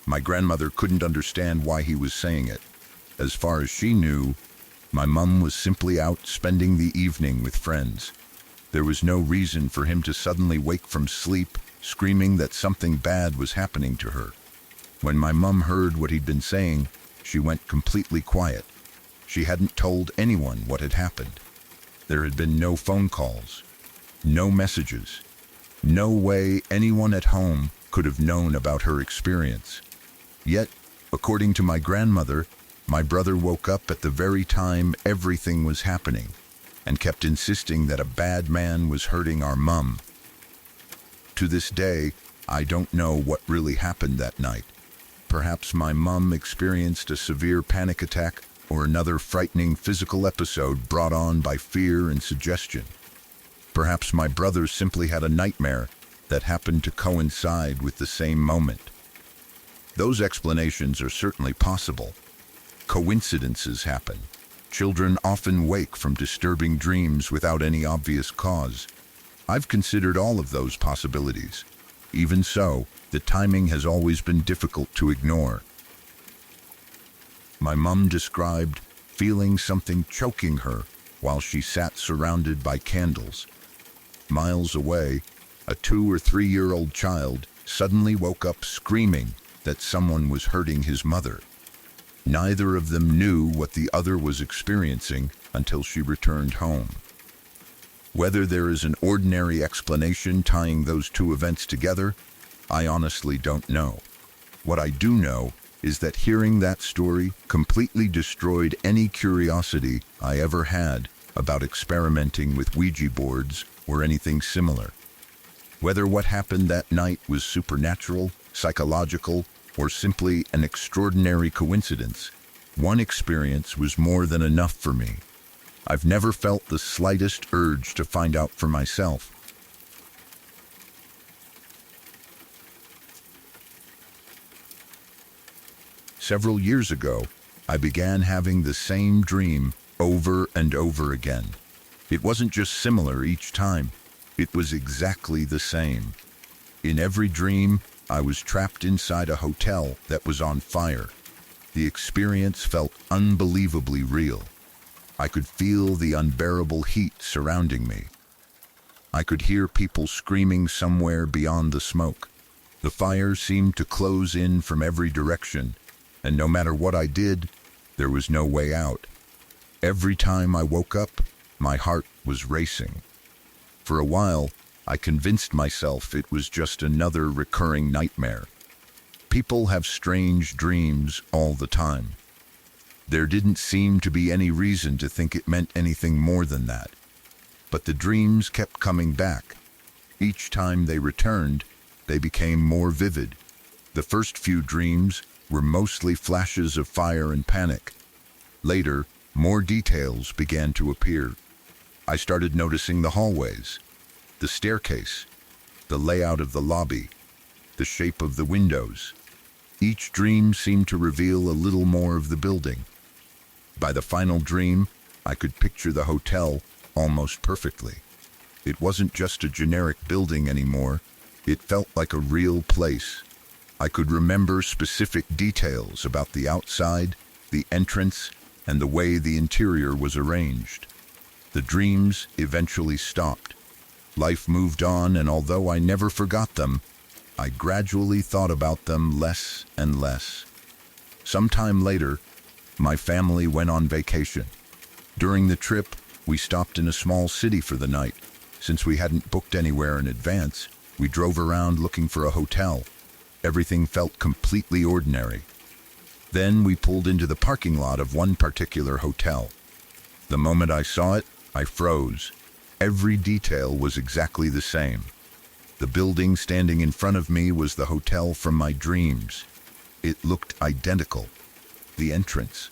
My grandmother couldn't understand why he was saying it. As far as she knew, my mum was simply out spending the evening with friends. There was no reason for him to suddenly wake from sleep, screaming that something bad was happening to her. When my mum heard what he'd been saying, she went completely quiet. She hadn't told anyone what had happened. There had been no phone calls, no messages, no way anyone at home could have known about her experience. Yet, according to my grandmother, my brother woke up at the very time everything was happening and kept insisting that a bad man was hurting our mum. To this day, I don't know what really happened that night. Perhaps my mum experienced a severe panic attack or another frightening physical episode brought on by fear and suggestion. Perhaps my brother simply had a nightmare that happened to coincide with the same moment. Those explanations are certainly possible. Coincidences happen. Children often wake from disturbing dreams without any obvious cause. I've considered all of those possibilities. Even so, the timing has always been difficult to ignore. My mum described feeling something choking her while she sat surrounded by candles. Miles away, a 2 or 3-year-old child suddenly woke up screaming that someone was hurting his mother. Neither of them knew what the other was experiencing until she returned home. Whether there is an ordinary explanation tying those two events together, I honestly don't know. What I do know is that hearing that story completely destroyed any curiosity I ever had about experimenting with Ouija boards or anything similar. Whether what happened that night was supernatural, psychological, or simply an extraordinary coincidence, one experience was more than enough for me. I've never felt the slightest urge to find out for myself. Several years ago, I began having the same dream over and over again. It wasn't just similar each time, it was exactly the same. In every dream, I was trapped inside a hotel that was on fire. The experience felt unbelievably real. I could feel the unbearable heat surrounding me. I could hear people screaming somewhere beyond the smoke. The fire seemed to close in from every direction, and no matter what I did, there was no way out. Every time I woke up, my heart was racing. For a while, I convinced myself it was just another recurring nightmare. People have strange dreams all the time. There didn't seem to be any reason to think it meant anything more than that. But the dreams kept coming back. Each time they returned, they became more vivid. The first few dreams were mostly flashes of fire and panic. Later, more details began to appear. I started noticing the hallways, the staircase, the layout of the lobby, the shape of the windows. Each dream seemed to reveal a little more of the building. By the final dream, I could picture the hotel almost perfectly. It wasn't just a generic building anymore. It felt like a real place. I could remember specific details about the outside, the entrance, and the way the interior was arranged. The dreams eventually stopped. Life moved on, and although I never forgot them, I gradually thought about them less and less. Sometime later, my family went on vacation. During the trip, we stopped in a small city for the night. Since we hadn't booked anywhere in advance, we drove around looking for a hotel. Everything felt completely ordinary. Then we pulled into the parking lot of one particular hotel. The moment I saw it, I froze. Every detail was exactly the same. The building standing in front of me was the hotel from my dreams. It looked identical. The entrance,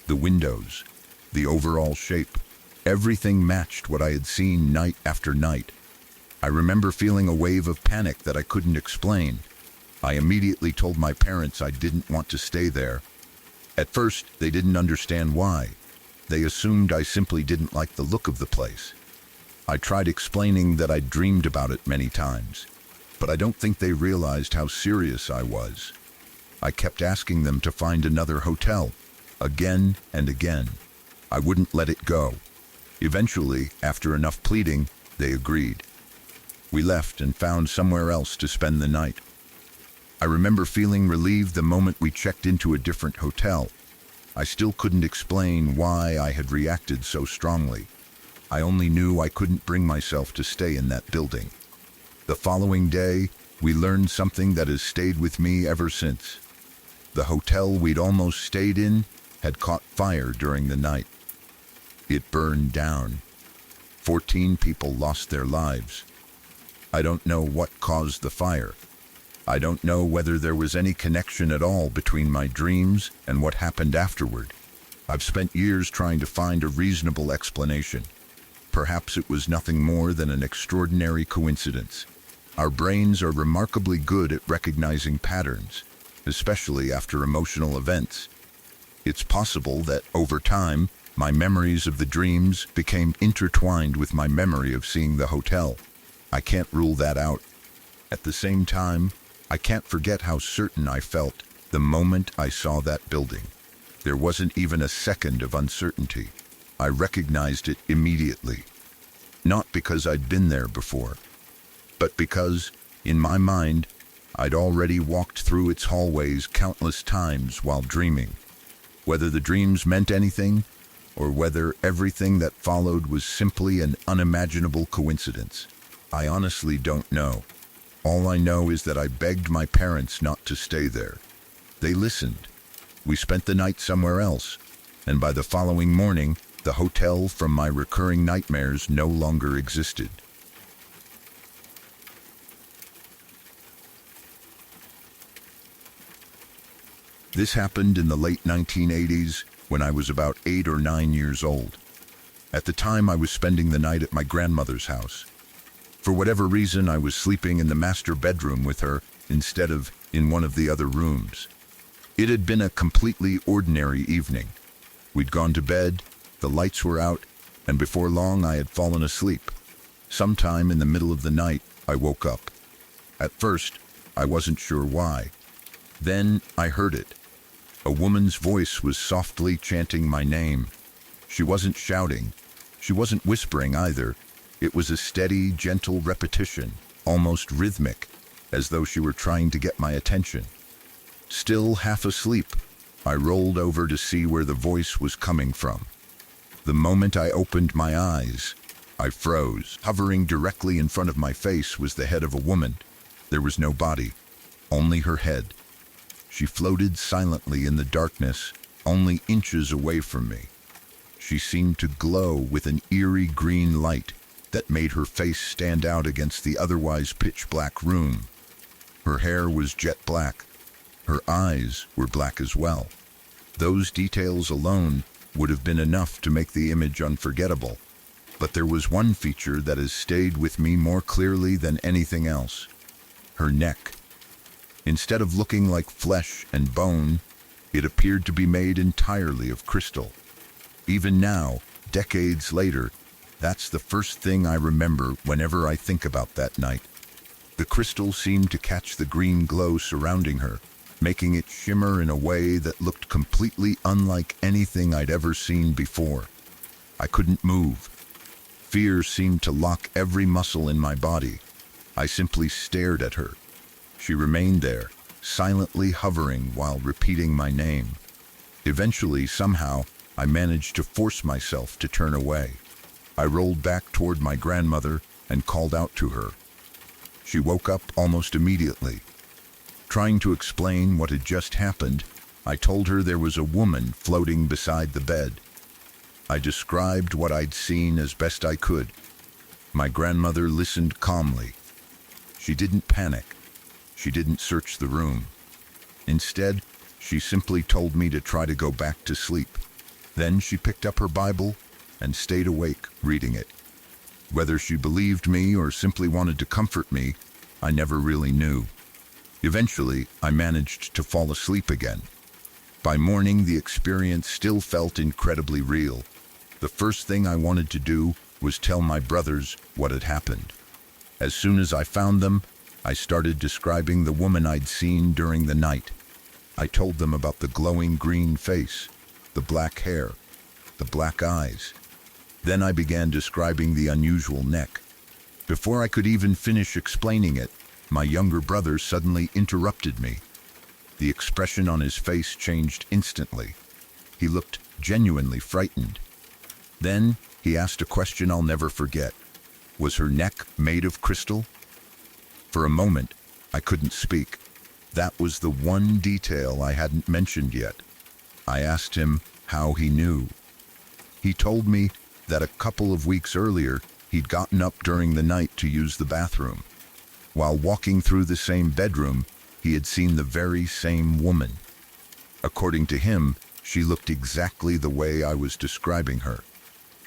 the windows, the overall shape, everything matched what I had seen night after night. I remember feeling a wave of panic that I couldn't explain. I immediately told my parents I didn't want to stay there. At first, they didn't understand why. They assumed I simply didn't like the look of the place. I tried explaining that I'd dreamed about it many times, but I don't think they realized how serious I was. I kept asking them to find another hotel, again and again. I wouldn't let it go. Eventually, after enough pleading, they agreed. We left and found somewhere else to spend the night. I remember feeling relieved the moment we checked into a different hotel. I still couldn't explain why I had reacted so strongly. I only knew I couldn't bring myself to stay in that building. The following day, we learned something that has stayed with me ever since. The hotel we'd almost stayed in had caught fire during the night. It burned down. 14 people lost their lives. I don't know what caused the fire. I don't know whether there was any connection at all between my dreams and what happened afterward. I've spent years trying to find a reasonable explanation. Perhaps it was nothing more than an extraordinary coincidence. Our brains are remarkably good at recognizing patterns, especially after emotional events. It's possible that, over time, my memories of the dreams became intertwined with my memory of seeing the hotel. I can't rule that out. At the same time, I can't forget how certain I felt the moment I saw that building. There wasn't even a second of uncertainty. I recognized it immediately. Not because I'd been there before, but because, in my mind, I'd already walked through its hallways countless times while dreaming. Whether the dreams meant anything, or whether everything that followed was simply an unimaginable coincidence, I honestly don't know. All I know is that I begged my parents not to stay there. They listened. We spent the night somewhere else, and by the following morning, the hotel from my recurring nightmares no longer existed. This happened in the late 1980s when I was about 8 or 9 years old. At the time, I was spending the night at my grandmother's house. For whatever reason, I was sleeping in the master bedroom with her instead of in one of the other rooms. It had been a completely ordinary evening. We'd gone to bed, the lights were out, and before long I had fallen asleep. Sometime in the middle of the night, I woke up. At first, I wasn't sure why. Then I heard it. A woman's voice was softly chanting my name. She wasn't shouting. She wasn't whispering either. It was a steady, gentle repetition, almost rhythmic, as though she were trying to get my attention. Still half asleep, I rolled over to see where the voice was coming from. The moment I opened my eyes, I froze. Hovering directly in front of my face was the head of a woman. There was no body, only her head. She floated silently in the darkness, only inches away from me. She seemed to glow with an eerie green light that made her face stand out against the otherwise pitch-black room. Her hair was jet black. Her eyes were black as well. Those details alone would have been enough to make the image unforgettable. But there was one feature that has stayed with me more clearly than anything else. Her neck. Instead of looking like flesh and bone, it appeared to be made entirely of crystal. Even now, decades later, that's the first thing I remember whenever I think about that night. The crystal seemed to catch the green glow surrounding her, making it shimmer in a way that looked completely unlike anything I'd ever seen before. I couldn't move. Fear seemed to lock every muscle in my body. I simply stared at her. She remained there, silently hovering while repeating my name. Eventually, somehow, I managed to force myself to turn away. I rolled back toward my grandmother and called out to her. She woke up almost immediately. Trying to explain what had just happened, I told her there was a woman floating beside the bed. I described what I'd seen as best I could. My grandmother listened calmly. She didn't panic. She didn't search the room. Instead, she simply told me to try to go back to sleep. Then she picked up her Bible and stayed awake, reading it. Whether she believed me or simply wanted to comfort me, I never really knew. Eventually, I managed to fall asleep again. By morning, the experience still felt incredibly real. The first thing I wanted to do was tell my brothers what had happened. As soon as I found them, I started describing the woman I'd seen during the night. I told them about the glowing green face, the black hair, the black eyes. Then I began describing the unusual neck. Before I could even finish explaining it, my younger brother suddenly interrupted me. The expression on his face changed instantly. He looked genuinely frightened. Then he asked a question I'll never forget. Was her neck made of crystal? For a moment, I couldn't speak. That was the one detail I hadn't mentioned yet. I asked him how he knew. He told me that a couple of weeks earlier, he'd gotten up during the night to use the bathroom. While walking through the same bedroom, he had seen the very same woman. According to him, she looked exactly the way I was describing her.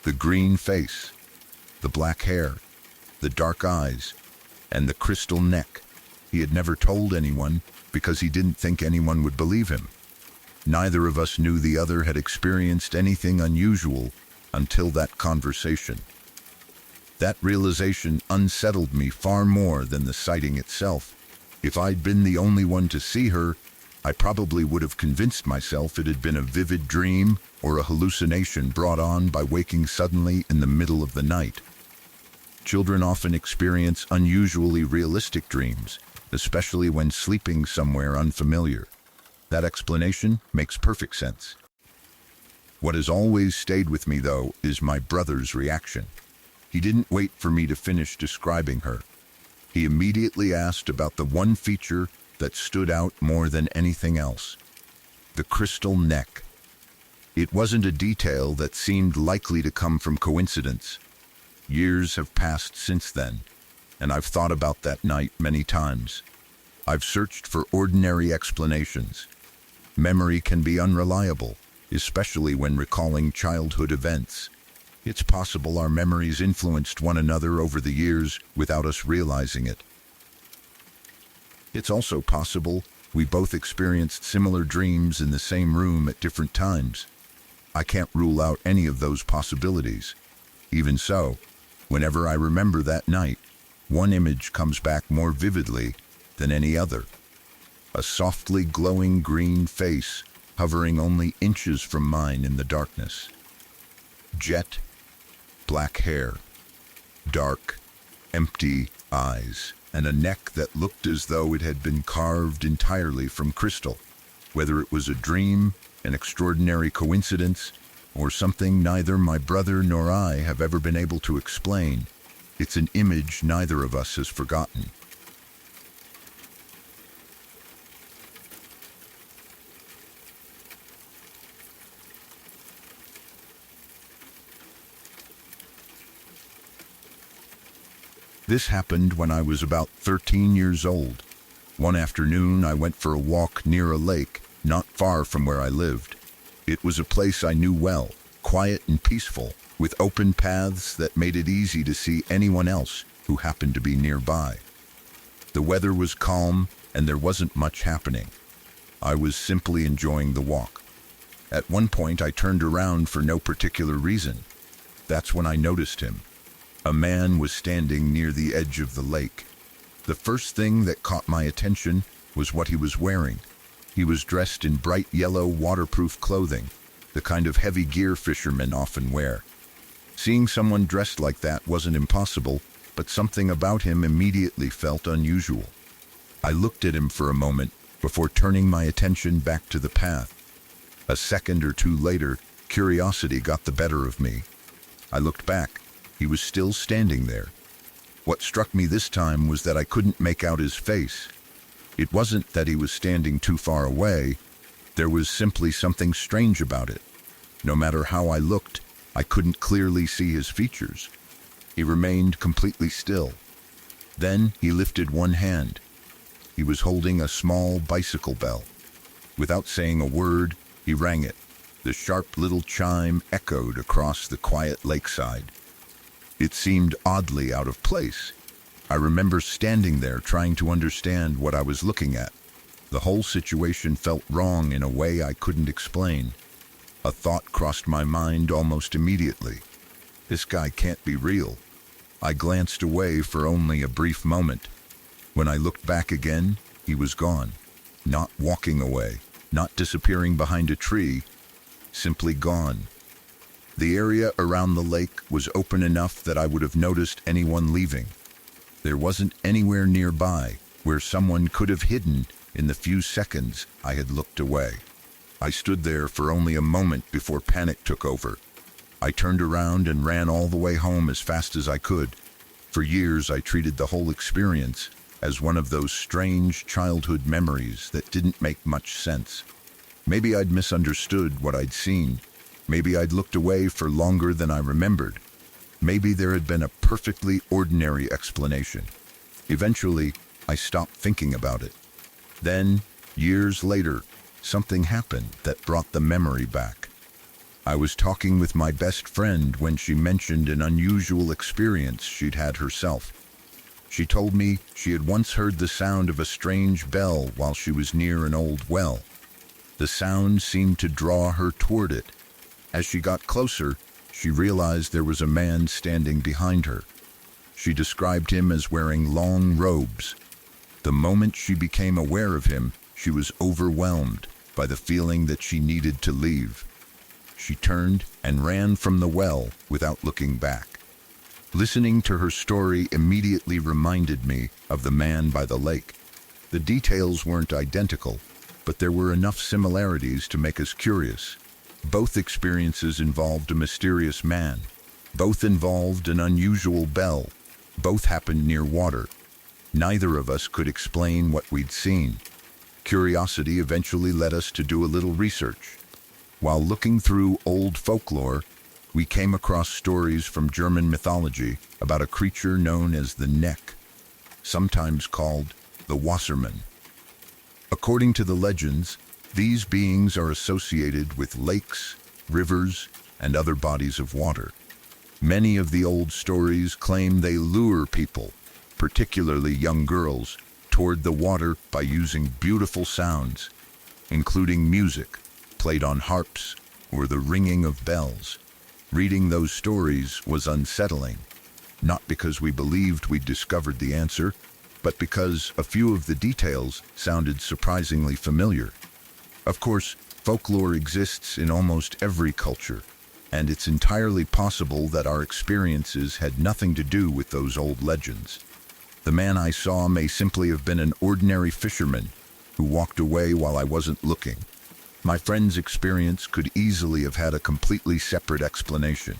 The green face, the black hair, the dark eyes, and the crystal neck. He had never told anyone because he didn't think anyone would believe him. Neither of us knew the other had experienced anything unusual until that conversation. That realization unsettled me far more than the sighting itself. If I'd been the only one to see her, I probably would have convinced myself it had been a vivid dream or a hallucination brought on by waking suddenly in the middle of the night. Children often experience unusually realistic dreams, especially when sleeping somewhere unfamiliar. That explanation makes perfect sense. What has always stayed with me, though, is my brother's reaction. He didn't wait for me to finish describing her. He immediately asked about the one feature that stood out more than anything else: the crystal neck. It wasn't a detail that seemed likely to come from coincidence. Years have passed since then, and I've thought about that night many times. I've searched for ordinary explanations. Memory can be unreliable, especially when recalling childhood events. It's possible our memories influenced one another over the years without us realizing it. It's also possible we both experienced similar dreams in the same room at different times. I can't rule out any of those possibilities. Even so, whenever I remember that night, one image comes back more vividly than any other. A softly glowing green face hovering only inches from mine in the darkness. Jet black hair, dark, empty eyes, and a neck that looked as though it had been carved entirely from crystal. Whether it was a dream, an extraordinary coincidence, or something neither my brother nor I have ever been able to explain, it's an image neither of us has forgotten. This happened when I was about 13 years old. One afternoon, I went for a walk near a lake, not far from where I lived. It was a place I knew well, quiet and peaceful, with open paths that made it easy to see anyone else who happened to be nearby. The weather was calm, and there wasn't much happening. I was simply enjoying the walk. At one point, I turned around for no particular reason. That's when I noticed him. A man was standing near the edge of the lake. The first thing that caught my attention was what he was wearing. He was dressed in bright yellow waterproof clothing, the kind of heavy gear fishermen often wear. Seeing someone dressed like that wasn't impossible, but something about him immediately felt unusual. I looked at him for a moment before turning my attention back to the path. A second or two later, curiosity got the better of me. I looked back. He was still standing there. What struck me this time was that I couldn't make out his face. It wasn't that he was standing too far away. There was simply something strange about it. No matter how I looked, I couldn't clearly see his features. He remained completely still. Then he lifted one hand. He was holding a small bicycle bell. Without saying a word, he rang it. The sharp little chime echoed across the quiet lakeside. It seemed oddly out of place. I remember standing there trying to understand what I was looking at. The whole situation felt wrong in a way I couldn't explain. A thought crossed my mind almost immediately. This guy can't be real. I glanced away for only a brief moment. When I looked back again, he was gone. Not walking away, not disappearing behind a tree, simply gone. The area around the lake was open enough that I would have noticed anyone leaving. There wasn't anywhere nearby where someone could have hidden in the few seconds I had looked away. I stood there for only a moment before panic took over. I turned around and ran all the way home as fast as I could. For years, I treated the whole experience as one of those strange childhood memories that didn't make much sense. Maybe I'd misunderstood what I'd seen. Maybe I'd looked away for longer than I remembered. Maybe there had been a perfectly ordinary explanation. Eventually, I stopped thinking about it. Then, years later, something happened that brought the memory back. I was talking with my best friend when she mentioned an unusual experience she'd had herself. She told me she had once heard the sound of a strange bell while she was near an old well. The sound seemed to draw her toward it. As she got closer, she realized there was a man standing behind her. She described him as wearing long robes. The moment she became aware of him, she was overwhelmed by the feeling that she needed to leave. She turned and ran from the well without looking back. Listening to her story immediately reminded me of the man by the lake. The details weren't identical, but there were enough similarities to make us curious. Both experiences involved a mysterious man. Both involved an unusual bell. Both happened near water. Neither of us could explain what we'd seen. Curiosity eventually led us to do a little research. While looking through old folklore, we came across stories from German mythology about a creature known as the Neck, sometimes called the Wassermann. According to the legends, these beings are associated with lakes, rivers, and other bodies of water. Many of the old stories claim they lure people, particularly young girls, toward the water by using beautiful sounds, including music played on harps or the ringing of bells. Reading those stories was unsettling, not because we believed we'd discovered the answer, but because a few of the details sounded surprisingly familiar. Of course, folklore exists in almost every culture, and it's entirely possible that our experiences had nothing to do with those old legends. The man I saw may simply have been an ordinary fisherman who walked away while I wasn't looking. My friend's experience could easily have had a completely separate explanation.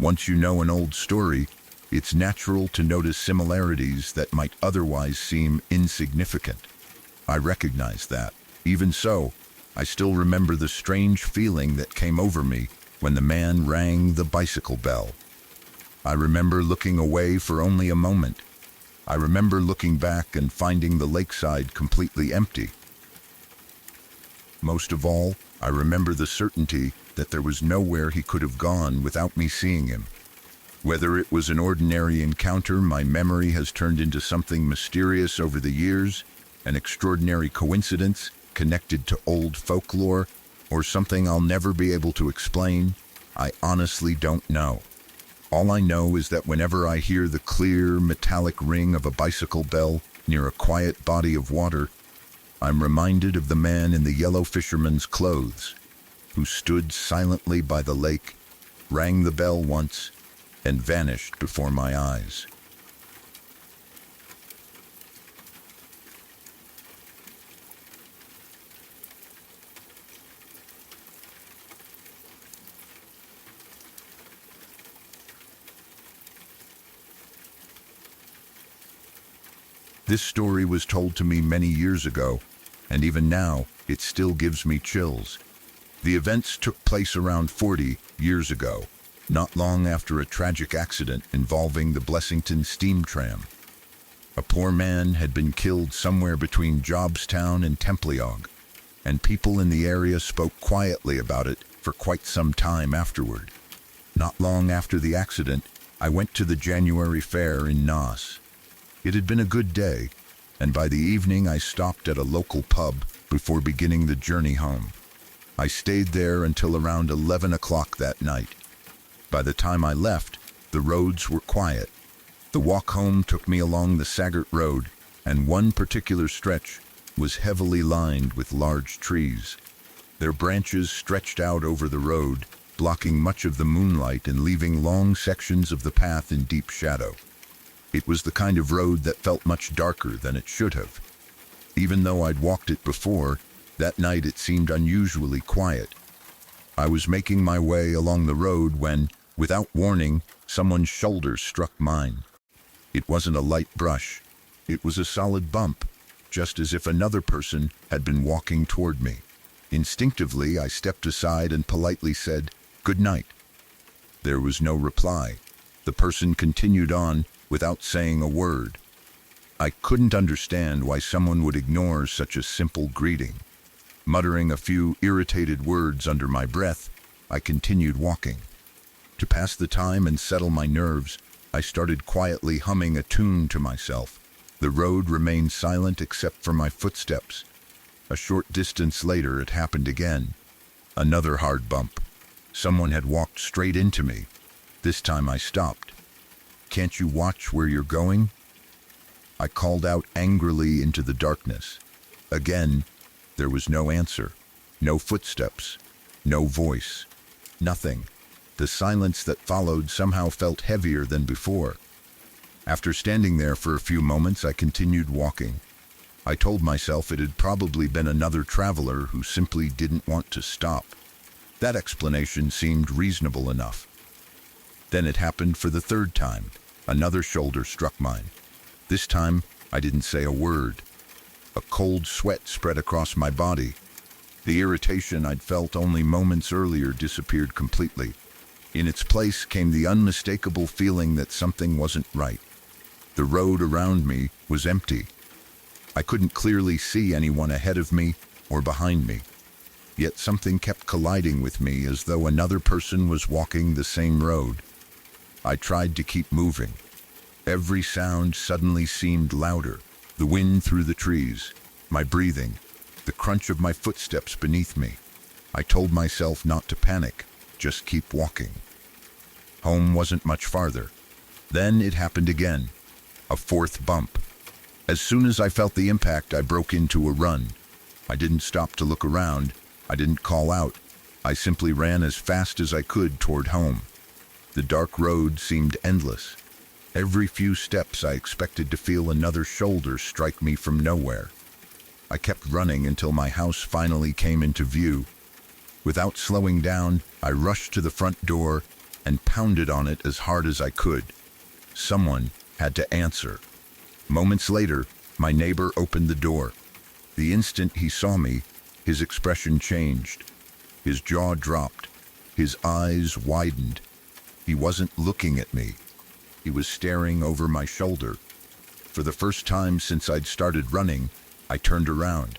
Once you know an old story, it's natural to notice similarities that might otherwise seem insignificant. I recognize that. Even so, I still remember the strange feeling that came over me when the man rang the bicycle bell. I remember looking away for only a moment. I remember looking back and finding the lakeside completely empty. Most of all, I remember the certainty that there was nowhere he could have gone without me seeing him. Whether it was an ordinary encounter my memory has turned into something mysterious over the years, an extraordinary coincidence connected to old folklore, or something I'll never be able to explain, I honestly don't know. All I know is that whenever I hear the clear, metallic ring of a bicycle bell near a quiet body of water, I'm reminded of the man in the yellow fisherman's clothes, who stood silently by the lake, rang the bell once, and vanished before my eyes. This story was told to me many years ago, and even now, it still gives me chills. The events took place around 40 years ago, not long after a tragic accident involving the Blessington steam tram. A poor man had been killed somewhere between Jobstown and Templeogue, and people in the area spoke quietly about it for quite some time afterward. Not long after the accident, I went to the January fair in Naas. It had been a good day, and by the evening I stopped at a local pub before beginning the journey home. I stayed there until around 11 o'clock that night. By the time I left, the roads were quiet. The walk home took me along the Saggart Road, and one particular stretch was heavily lined with large trees. Their branches stretched out over the road, blocking much of the moonlight and leaving long sections of the path in deep shadow. It was the kind of road that felt much darker than it should have. Even though I'd walked it before, that night it seemed unusually quiet. I was making my way along the road when, without warning, someone's shoulder struck mine. It wasn't a light brush. It was a solid bump, just as if another person had been walking toward me. Instinctively, I stepped aside and politely said, "Good night." There was no reply. The person continued on, without saying a word. I couldn't understand why someone would ignore such a simple greeting. Muttering a few irritated words under my breath, I continued walking. To pass the time and settle my nerves, I started quietly humming a tune to myself. The road remained silent except for my footsteps. A short distance later, it happened again. Another hard bump. Someone had walked straight into me. This time I stopped. "Can't you watch where you're going?" I called out angrily into the darkness. Again, there was no answer, no footsteps, no voice, nothing. The silence that followed somehow felt heavier than before. After standing there for a few moments, I continued walking. I told myself it had probably been another traveler who simply didn't want to stop. That explanation seemed reasonable enough. Then it happened for the third time. Another shoulder struck mine. This time, I didn't say a word. A cold sweat spread across my body. The irritation I'd felt only moments earlier disappeared completely. In its place came the unmistakable feeling that something wasn't right. The road around me was empty. I couldn't clearly see anyone ahead of me or behind me. Yet something kept colliding with me as though another person was walking the same road. I tried to keep moving. Every sound suddenly seemed louder. The wind through the trees, my breathing, the crunch of my footsteps beneath me. I told myself not to panic, just keep walking. Home wasn't much farther. Then it happened again. A fourth bump. As soon as I felt the impact, I broke into a run. I didn't stop to look around. I didn't call out. I simply ran as fast as I could toward home. The dark road seemed endless. Every few steps I expected to feel another shoulder strike me from nowhere. I kept running until my house finally came into view. Without slowing down, I rushed to the front door and pounded on it as hard as I could. Someone had to answer. Moments later, my neighbor opened the door. The instant he saw me, his expression changed. His jaw dropped. His eyes widened. He wasn't looking at me. He was staring over my shoulder. For the first time since I'd started running, I turned around.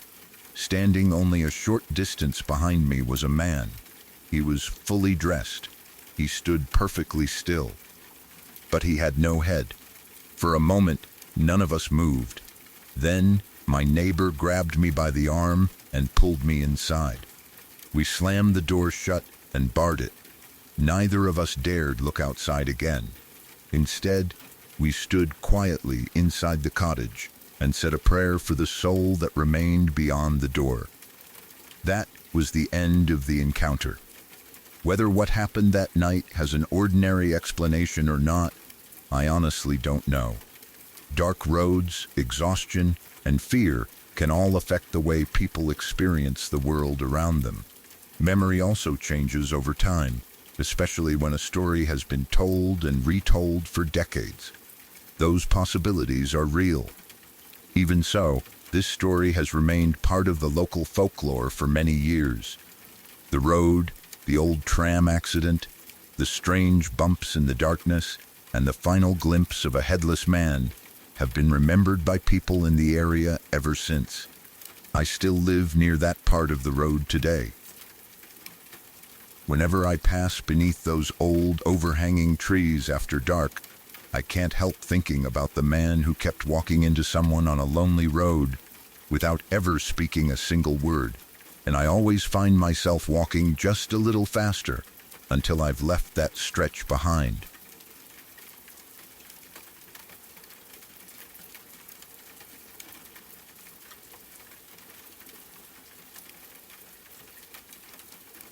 Standing only a short distance behind me was a man. He was fully dressed. He stood perfectly still. But he had no head. For a moment, none of us moved. Then, my neighbor grabbed me by the arm and pulled me inside. We slammed the door shut and barred it. Neither of us dared look outside again. Instead, we stood quietly inside the cottage and said a prayer for the soul that remained beyond the door. That was the end of the encounter. Whether what happened that night has an ordinary explanation or not, I honestly don't know. Dark roads, exhaustion, and fear can all affect the way people experience the world around them. Memory also changes over time, especially when a story has been told and retold for decades. Those possibilities are real. Even so, this story has remained part of the local folklore for many years. The road, the old tram accident, the strange bumps in the darkness, and the final glimpse of a headless man have been remembered by people in the area ever since. I still live near that part of the road today. Whenever I pass beneath those old overhanging trees after dark, I can't help thinking about the man who kept walking into someone on a lonely road without ever speaking a single word, and I always find myself walking just a little faster until I've left that stretch behind.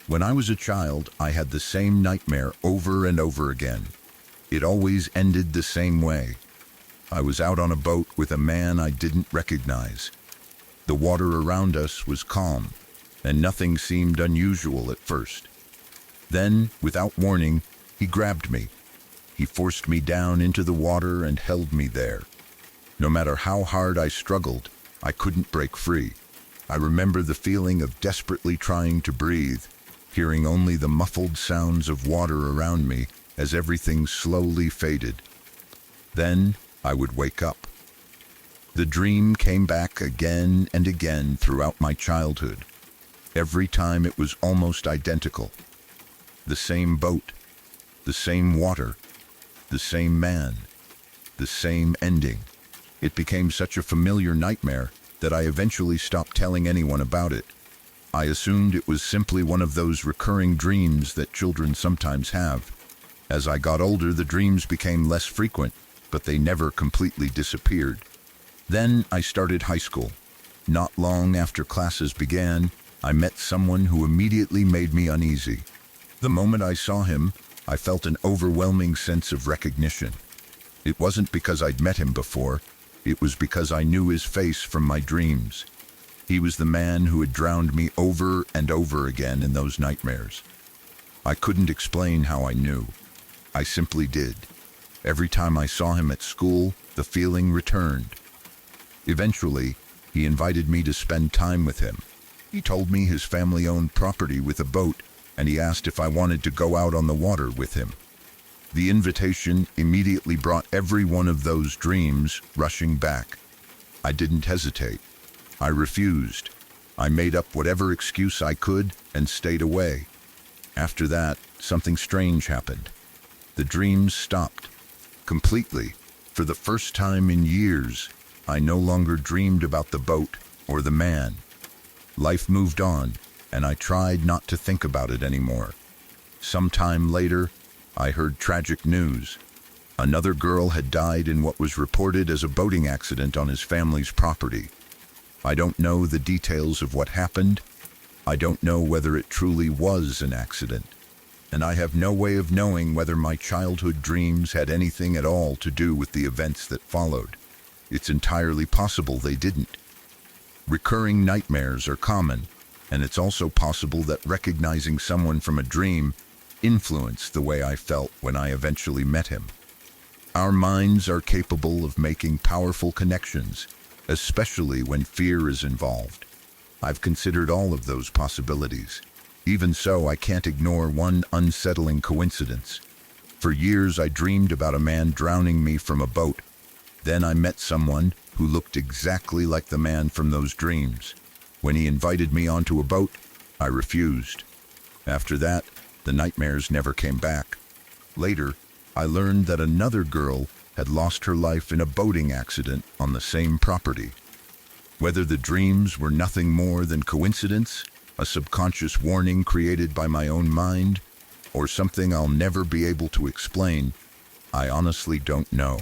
When I was a child, I had the same nightmare over and over again. It always ended the same way. I was out on a boat with a man I didn't recognize. The water around us was calm, and nothing seemed unusual at first. Then, without warning, he grabbed me. He forced me down into the water and held me there. No matter how hard I struggled, I couldn't break free. I remember the feeling of desperately trying to breathe, hearing only the muffled sounds of water around me as everything slowly faded. Then I would wake up. The dream came back again and again throughout my childhood. Every time it was almost identical. The same boat, the same water, the same man, the same ending. It became such a familiar nightmare that I eventually stopped telling anyone about it. I assumed it was simply one of those recurring dreams that children sometimes have. As I got older, the dreams became less frequent, but they never completely disappeared. Then I started high school. Not long after classes began, I met someone who immediately made me uneasy. The moment I saw him, I felt an overwhelming sense of recognition. It wasn't because I'd met him before, it was because I knew his face from my dreams. He was the man who had drowned me over and over again in those nightmares. I couldn't explain how I knew. I simply did. Every time I saw him at school, the feeling returned. Eventually, he invited me to spend time with him. He told me his family owned property with a boat, and he asked if I wanted to go out on the water with him. The invitation immediately brought every one of those dreams rushing back. I didn't hesitate. I refused. I made up whatever excuse I could and stayed away. After that, something strange happened. The dreams stopped. Completely. For the first time in years, I no longer dreamed about the boat or the man. Life moved on, and I tried not to think about it anymore. Sometime later, I heard tragic news. Another girl had died in what was reported as a boating accident on his family's property. I don't know the details of what happened. I don't know whether it truly was an accident. And I have no way of knowing whether my childhood dreams had anything at all to do with the events that followed. It's entirely possible they didn't. Recurring nightmares are common, and it's also possible that recognizing someone from a dream influenced the way I felt when I eventually met him. Our minds are capable of making powerful connections, especially when fear is involved. I've considered all of those possibilities. Even so, I can't ignore one unsettling coincidence. For years, I dreamed about a man drowning me from a boat. Then I met someone who looked exactly like the man from those dreams. When he invited me onto a boat, I refused. After that, the nightmares never came back. Later, I learned that another girl had lost her life in a boating accident on the same property. Whether the dreams were nothing more than coincidence, a subconscious warning created by my own mind, or something I'll never be able to explain, I honestly don't know.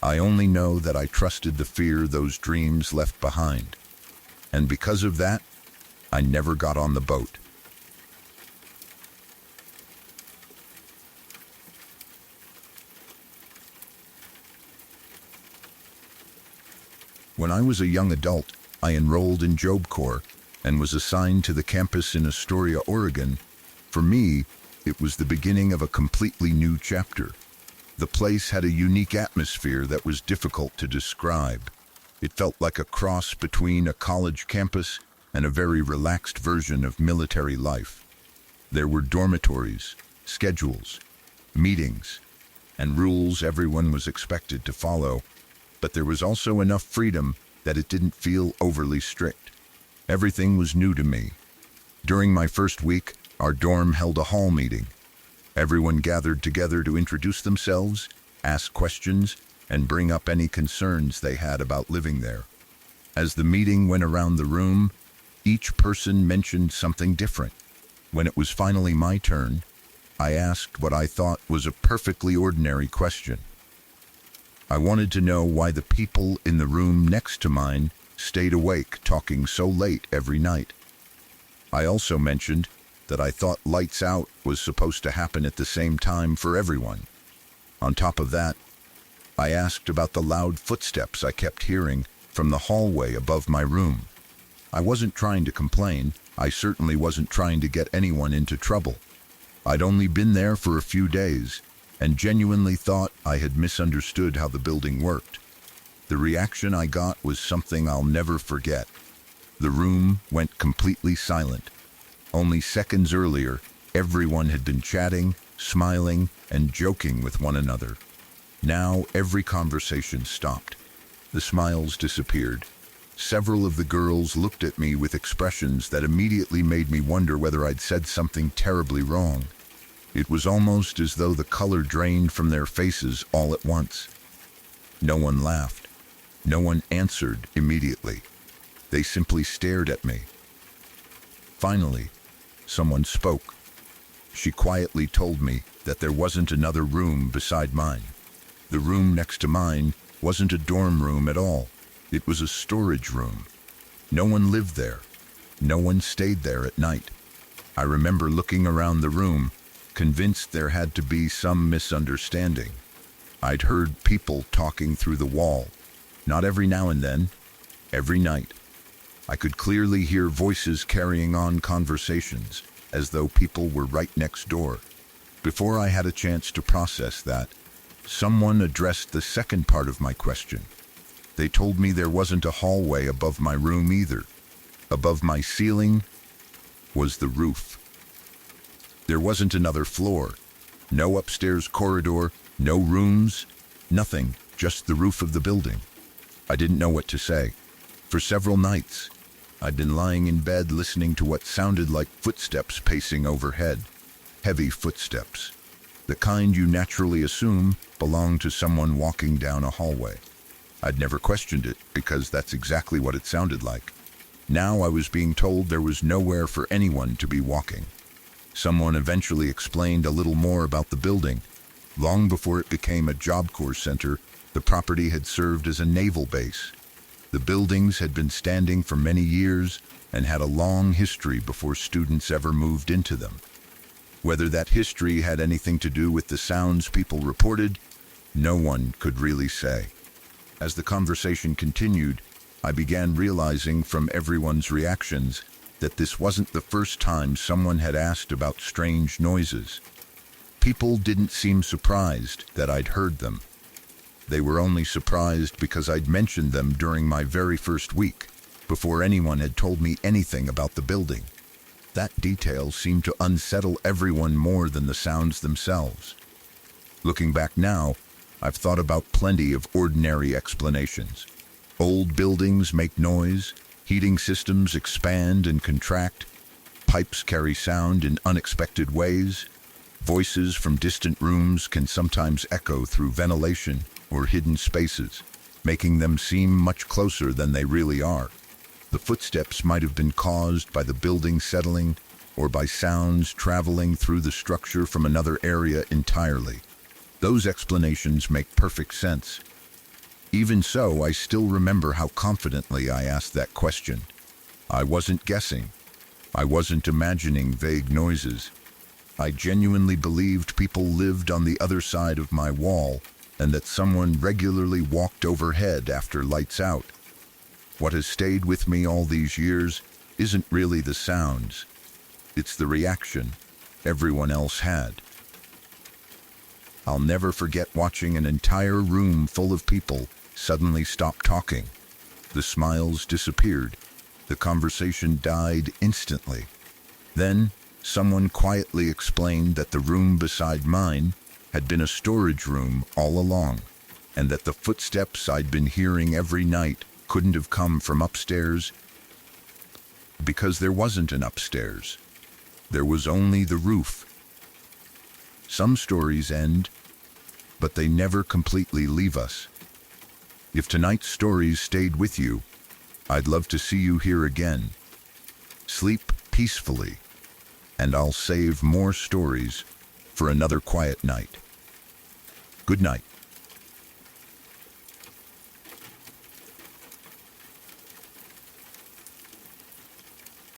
I only know that I trusted the fear those dreams left behind. And because of that, I never got on the boat. When I was a young adult, I enrolled in Job Corps and was assigned to the campus in Astoria, Oregon. For me, it was the beginning of a completely new chapter. The place had a unique atmosphere that was difficult to describe. It felt like a cross between a college campus and a very relaxed version of military life. There were dormitories, schedules, meetings, and rules everyone was expected to follow, but there was also enough freedom that it didn't feel overly strict. Everything was new to me. During my first week, our dorm held a hall meeting. Everyone gathered together to introduce themselves, ask questions, and bring up any concerns they had about living there. As the meeting went around the room, each person mentioned something different. When it was finally my turn, I asked what I thought was a perfectly ordinary question. I wanted to know why the people in the room next to mine stayed awake talking so late every night. I also mentioned that I thought lights out was supposed to happen at the same time for everyone. On top of that, I asked about the loud footsteps I kept hearing from the hallway above my room. I wasn't trying to complain. I certainly wasn't trying to get anyone into trouble. I'd only been there for a few days and genuinely thought I had misunderstood how the building worked. The reaction I got was something I'll never forget. The room went completely silent. Only seconds earlier, everyone had been chatting, smiling, and joking with one another. Now every conversation stopped. The smiles disappeared. Several of the girls looked at me with expressions that immediately made me wonder whether I'd said something terribly wrong. It was almost as though the color drained from their faces all at once. No one laughed. No one answered immediately. They simply stared at me. Finally, someone spoke. She quietly told me that there wasn't another room beside mine. The room next to mine wasn't a dorm room at all. It was a storage room. No one lived there. No one stayed there at night. I remember looking around the room, convinced there had to be some misunderstanding. I'd heard people talking through the wall. Not every now and then, every night. I could clearly hear voices carrying on conversations, as though people were right next door. Before I had a chance to process that, someone addressed the second part of my question. They told me there wasn't a hallway above my room either. Above my ceiling was the roof. There wasn't another floor. No upstairs corridor, no rooms, nothing, just the roof of the building. I didn't know what to say. For several nights, I'd been lying in bed listening to what sounded like footsteps pacing overhead. Heavy footsteps. The kind you naturally assume belong to someone walking down a hallway. I'd never questioned it because that's exactly what it sounded like. Now I was being told there was nowhere for anyone to be walking. Someone eventually explained a little more about the building. Long before it became a Job Corps center, the property had served as a naval base. The buildings had been standing for many years and had a long history before students ever moved into them. Whether that history had anything to do with the sounds people reported, no one could really say. As the conversation continued, I began realizing from everyone's reactions that this wasn't the first time someone had asked about strange noises. People didn't seem surprised that I'd heard them. They were only surprised because I'd mentioned them during my very first week, before anyone had told me anything about the building. That detail seemed to unsettle everyone more than the sounds themselves. Looking back now, I've thought about plenty of ordinary explanations. Old buildings make noise, heating systems expand and contract, pipes carry sound in unexpected ways, voices from distant rooms can sometimes echo through ventilation or hidden spaces, making them seem much closer than they really are. The footsteps might have been caused by the building settling or by sounds traveling through the structure from another area entirely. Those explanations make perfect sense. Even so, I still remember how confidently I asked that question. I wasn't guessing. I wasn't imagining vague noises. I genuinely believed people lived on the other side of my wall and that someone regularly walked overhead after lights out. What has stayed with me all these years isn't really the sounds, it's the reaction everyone else had. I'll never forget watching an entire room full of people suddenly stop talking. The smiles disappeared. The conversation died instantly. Then, someone quietly explained that the room beside mine had been a storage room all along, and that the footsteps I'd been hearing every night couldn't have come from upstairs, because there wasn't an upstairs. There was only the roof. Some stories end, but they never completely leave us. If tonight's stories stayed with you, I'd love to see you here again. Sleep peacefully, and I'll save more stories for another quiet night. Good night.